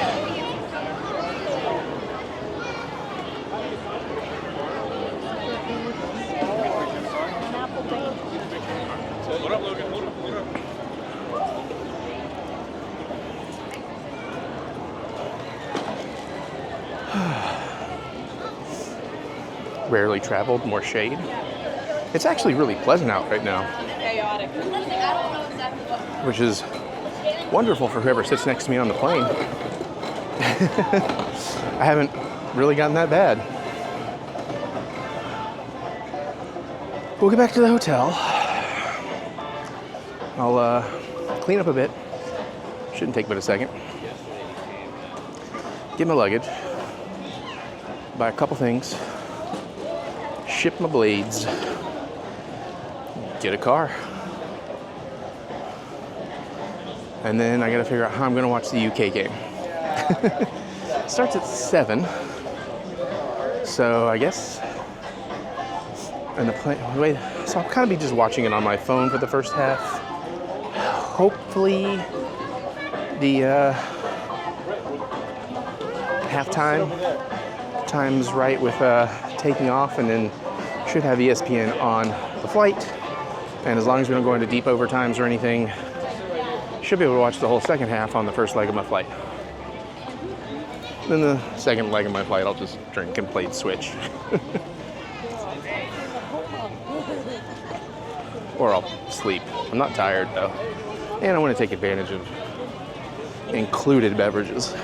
Rarely traveled, more shade. It's actually really pleasant out right now, which is wonderful for whoever sits next to me on the plane. I haven't really gotten that bad. We'll get back to the hotel. I'll clean up a bit. Shouldn't take but a second. Get my luggage. Buy a couple things. Ship my blades. Get a car. And then I gotta figure out how I'm gonna watch the UK game. It starts at 7. So I guess, and so I'll kind of be just watching it on my phone for the first half. Hopefully the halftime time's right with taking off, and then should have ESPN on the flight. And as long as we don't go into deep overtimes or anything, should be able to watch the whole second half on the first leg of my flight. Then the second leg of my flight, I'll just drink and play Switch. Or I'll sleep. I'm not tired though. And I want to take advantage of included beverages.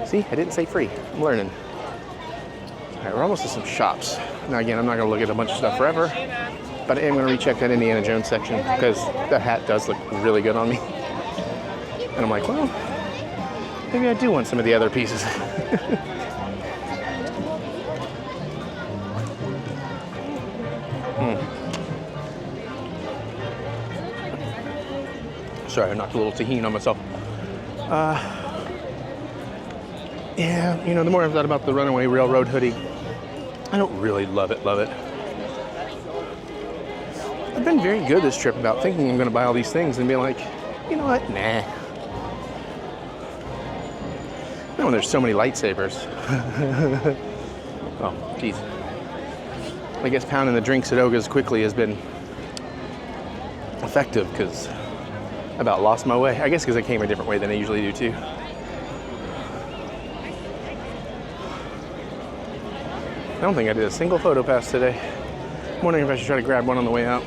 See, I didn't say free. I'm learning. All right, we're almost to some shops. Now again, I'm not gonna look at a bunch of stuff forever, but I am gonna recheck that Indiana Jones section because that hat does look really good on me. And I'm like, well, maybe I do want some of the other pieces. Sorry, I knocked a little tahini on myself. Yeah, you know, the more I've thought about the Runaway Railroad hoodie, I don't really love it. I've been very good this trip about thinking I'm gonna buy all these things and being like, you know what, nah. Not when there's so many lightsabers. Oh, geez. I guess pounding the drinks at Oga's quickly has been effective because I about lost my way. I guess because I came a different way than I usually do too. I don't think I did a single photo pass today. I'm wondering if I should try to grab one on the way out.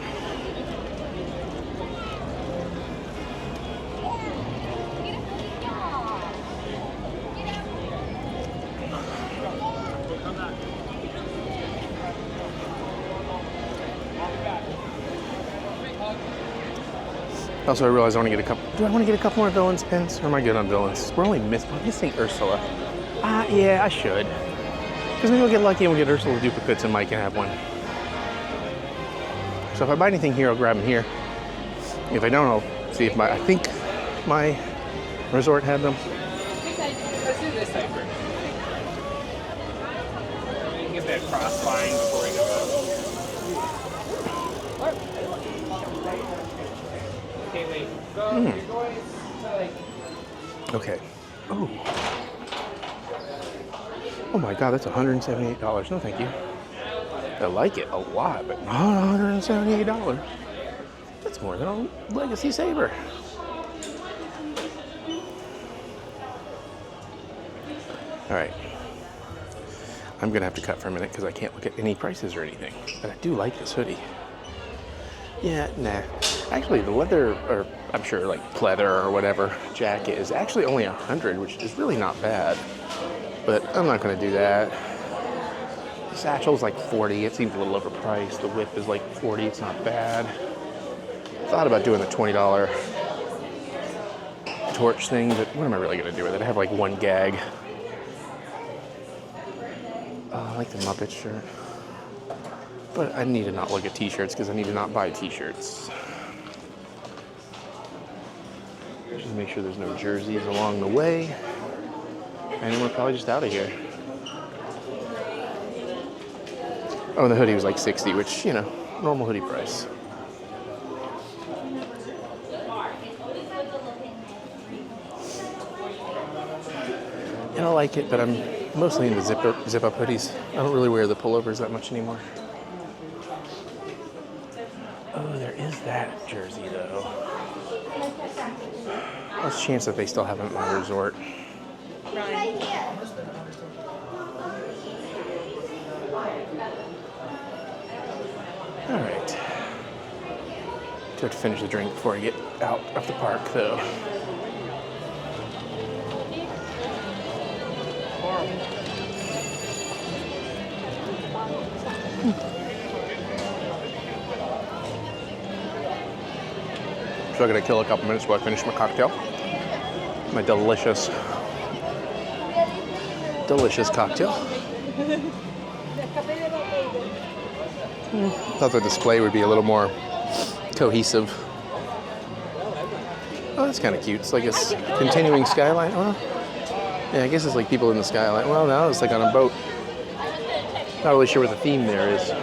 Also, I realized I want to get a couple. Do I want to get a couple more villains pins, or am I good on villains? We're missing Ursula. Yeah, I should. Because maybe we'll get lucky and we'll get Ursula duplicates and Mike can have one. So if I buy anything here, I'll grab them here. If I don't, I'll see if I think my resort had them. Let's do this side first. You can get that cross line before we go out. Okay, wait. Okay. Oh. Oh my God, that's $178. No, thank you. I like it a lot, but not $178. That's more than a Legacy Saber. All right. I'm gonna have to cut for a minute because I can't look at any prices or anything. But I do like this hoodie. Yeah, nah. Actually, the leather, or I'm sure like pleather or whatever jacket is actually only $100, which is really not bad. But I'm not gonna do that. The satchel's like $40. It seems a little overpriced. The whip is like $40. It's not bad. Thought about doing the $20 torch thing, but what am I really gonna do with it? I have like one gag. I like the Muppet shirt. But I need to not look at t-shirts because I need to not buy t-shirts. Just make sure there's no jerseys along the way. And then we're probably just out of here. Oh, and the hoodie was like $60, which, you know, normal hoodie price. And I like it, but I'm mostly into zip-up hoodies. I don't really wear the pullovers that much anymore. Oh, there is that jersey, though. There's a chance that they still have them at my resort. Right here. All right. Do have to finish the drink before I get out of the park, though. So I gotta kill a couple minutes while I finish my cocktail. My delicious cocktail. Thought the display would be a little more cohesive. Oh, that's kind of cute. It's like a continuing skyline. Well, yeah, I guess it's like people in the skyline. Well, now it's like on a boat. Not really sure what the theme there is.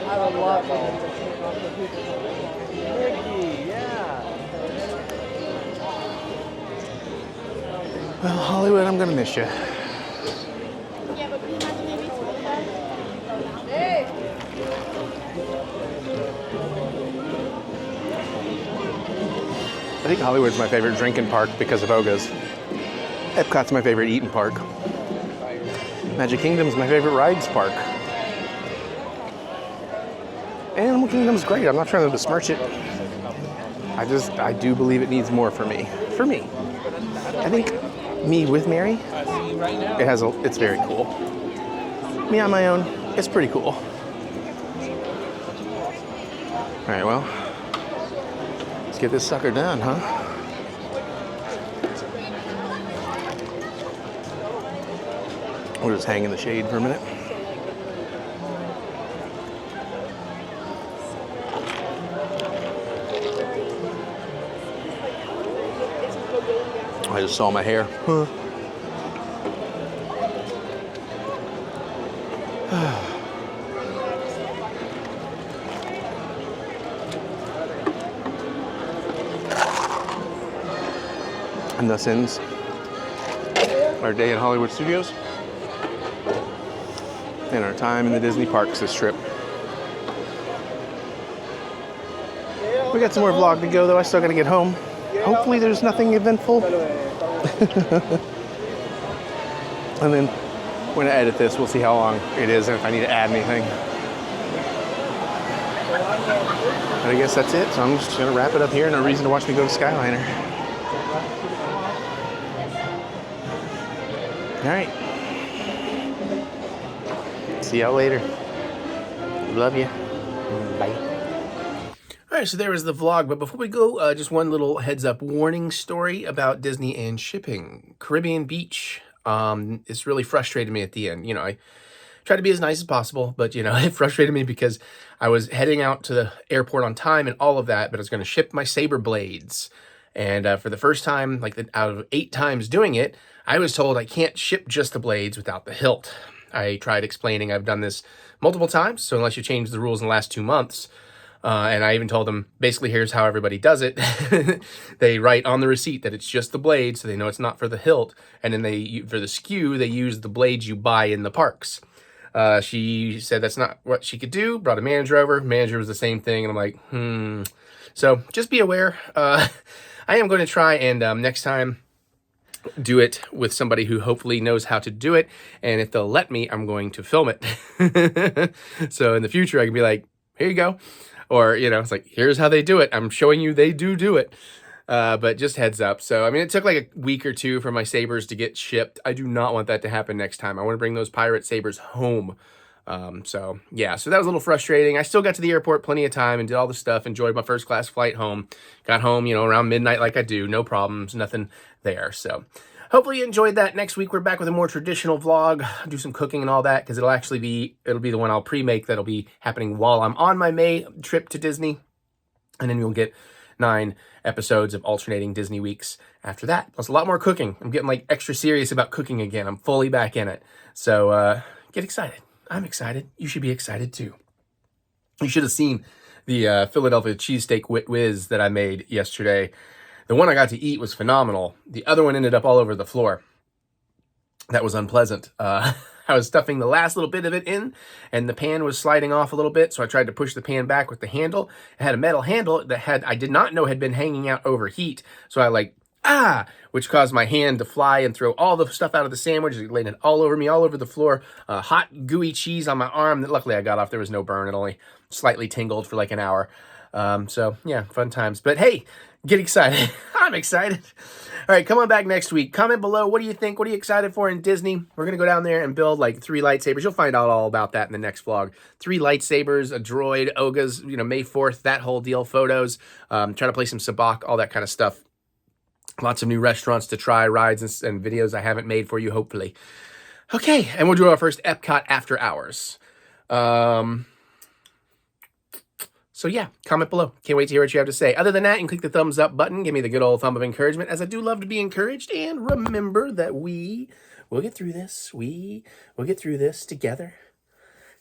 I would love for them to take off the people. Mickey, yeah. Well, Hollywood, I'm gonna miss you. I think Hollywood's my favorite drinking park because of Oga's. Epcot's my favorite eating park. Magic Kingdom's my favorite rides park. Animal Kingdom's great. I'm not trying to besmirch it. I do believe it needs more for me. For me. I think me with Mary, it's very cool. Me on my own, it's pretty cool. All right, well, let's get this sucker done, huh? We'll just hang in the shade for a minute. I just saw my hair. Huh. And thus ends our day at Hollywood Studios and our time in the Disney parks this trip. We got some more vlog to go though. I still gotta get home. Hopefully there's nothing eventful. And then when I edit this, we'll see how long it is and if I need to add anything. But I guess that's it. So I'm just gonna wrap it up here. No reason to watch me go to Skyliner. All right. See y'all later. Love you. Bye. All right, so there was the vlog. But before we go, just one little heads up warning story about Disney and shipping. Caribbean Beach. It's really frustrated me at the end. You know, I tried to be as nice as possible, but you know, it frustrated me because I was heading out to the airport on time and all of that, but I was going to ship my saber blades. And for the first time, like out of 8 times doing it, I was told I can't ship just the blades without the hilt. I tried explaining I've done this multiple times, so unless you change the rules in the last 2 months, and I even told them, basically, here's how everybody does it. They write on the receipt that it's just the blade, so they know it's not for the hilt. And then for the skew, they use the blades you buy in the parks. She said that's not what she could do, brought a manager over. Manager was the same thing, and I'm like, So just be aware. I am going to try and next time do it with somebody who hopefully knows how to do it. And if they'll let me, I'm going to film it. So in the future, I can be like, here you go. Or, you know, it's like, here's how they do it. I'm showing you they do it. But just heads up. So, I mean, it took like a week or 2 for my sabers to get shipped. I do not want that to happen next time. I want to bring those pirate sabers home. So, yeah. So that was a little frustrating. I still got to the airport plenty of time and did all the stuff. Enjoyed my first class flight home. Got home, you know, around midnight like I do. No problems. Nothing there. So hopefully you enjoyed that. Next week, we're back with a more traditional vlog. Do some cooking and all that because it'll be the one I'll pre-make that'll be happening while I'm on my May trip to Disney. And then you'll get 9 episodes of alternating Disney weeks after that. Plus a lot more cooking. I'm getting like extra serious about cooking again. I'm fully back in it. So get excited. I'm excited. You should be excited too. You should have seen the Philadelphia cheesesteak whiz that I made yesterday. The one I got to eat was phenomenal. The other one ended up all over the floor. That was unpleasant. I was stuffing the last little bit of it in, and the pan was sliding off a little bit, so I tried to push the pan back with the handle. It had a metal handle that I did not know had been hanging out over heat, so I which caused my hand to fly and throw all the stuff out of the sandwich. It laid it all over me, all over the floor. Hot, gooey cheese on my arm that luckily I got off. There was no burn. It only slightly tingled for like an hour. So, yeah, fun times. But hey, get excited. I'm excited. All right, come on back next week. Comment below. What do you think? What are you excited for in Disney? We're going to go down there and build like 3 lightsabers. You'll find out all about that in the next vlog. 3 lightsabers, a droid, Oga's, May 4th, that whole deal, photos. Try to play some sabacc, all that kind of stuff. Lots of new restaurants to try, rides and videos I haven't made for you, hopefully. Okay, and we'll do our first Epcot After Hours. So yeah, comment below. Can't wait to hear what you have to say. Other than that, you can click the thumbs up button. Give me the good old thumb of encouragement, as I do love to be encouraged. And remember that we will get through this. We will get through this together.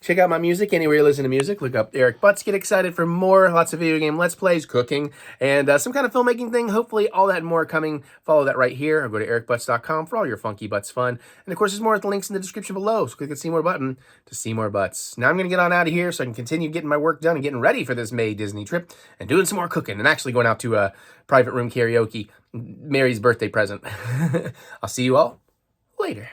Check out my music anywhere you listen to music. Look up TheEricButts. Get excited for more. Lots of video game Let's Plays, cooking, and some kind of filmmaking thing. Hopefully all that and more coming. Follow that right here. Or go to TheEricButts.com for all your funky butts fun. And of course, there's more at the links in the description below. So click the See More button to see more butts. Now I'm going to get on out of here so I can continue getting my work done and getting ready for this May Disney trip and doing some more cooking and actually going out to a private room karaoke. Mary's birthday present. I'll see you all later.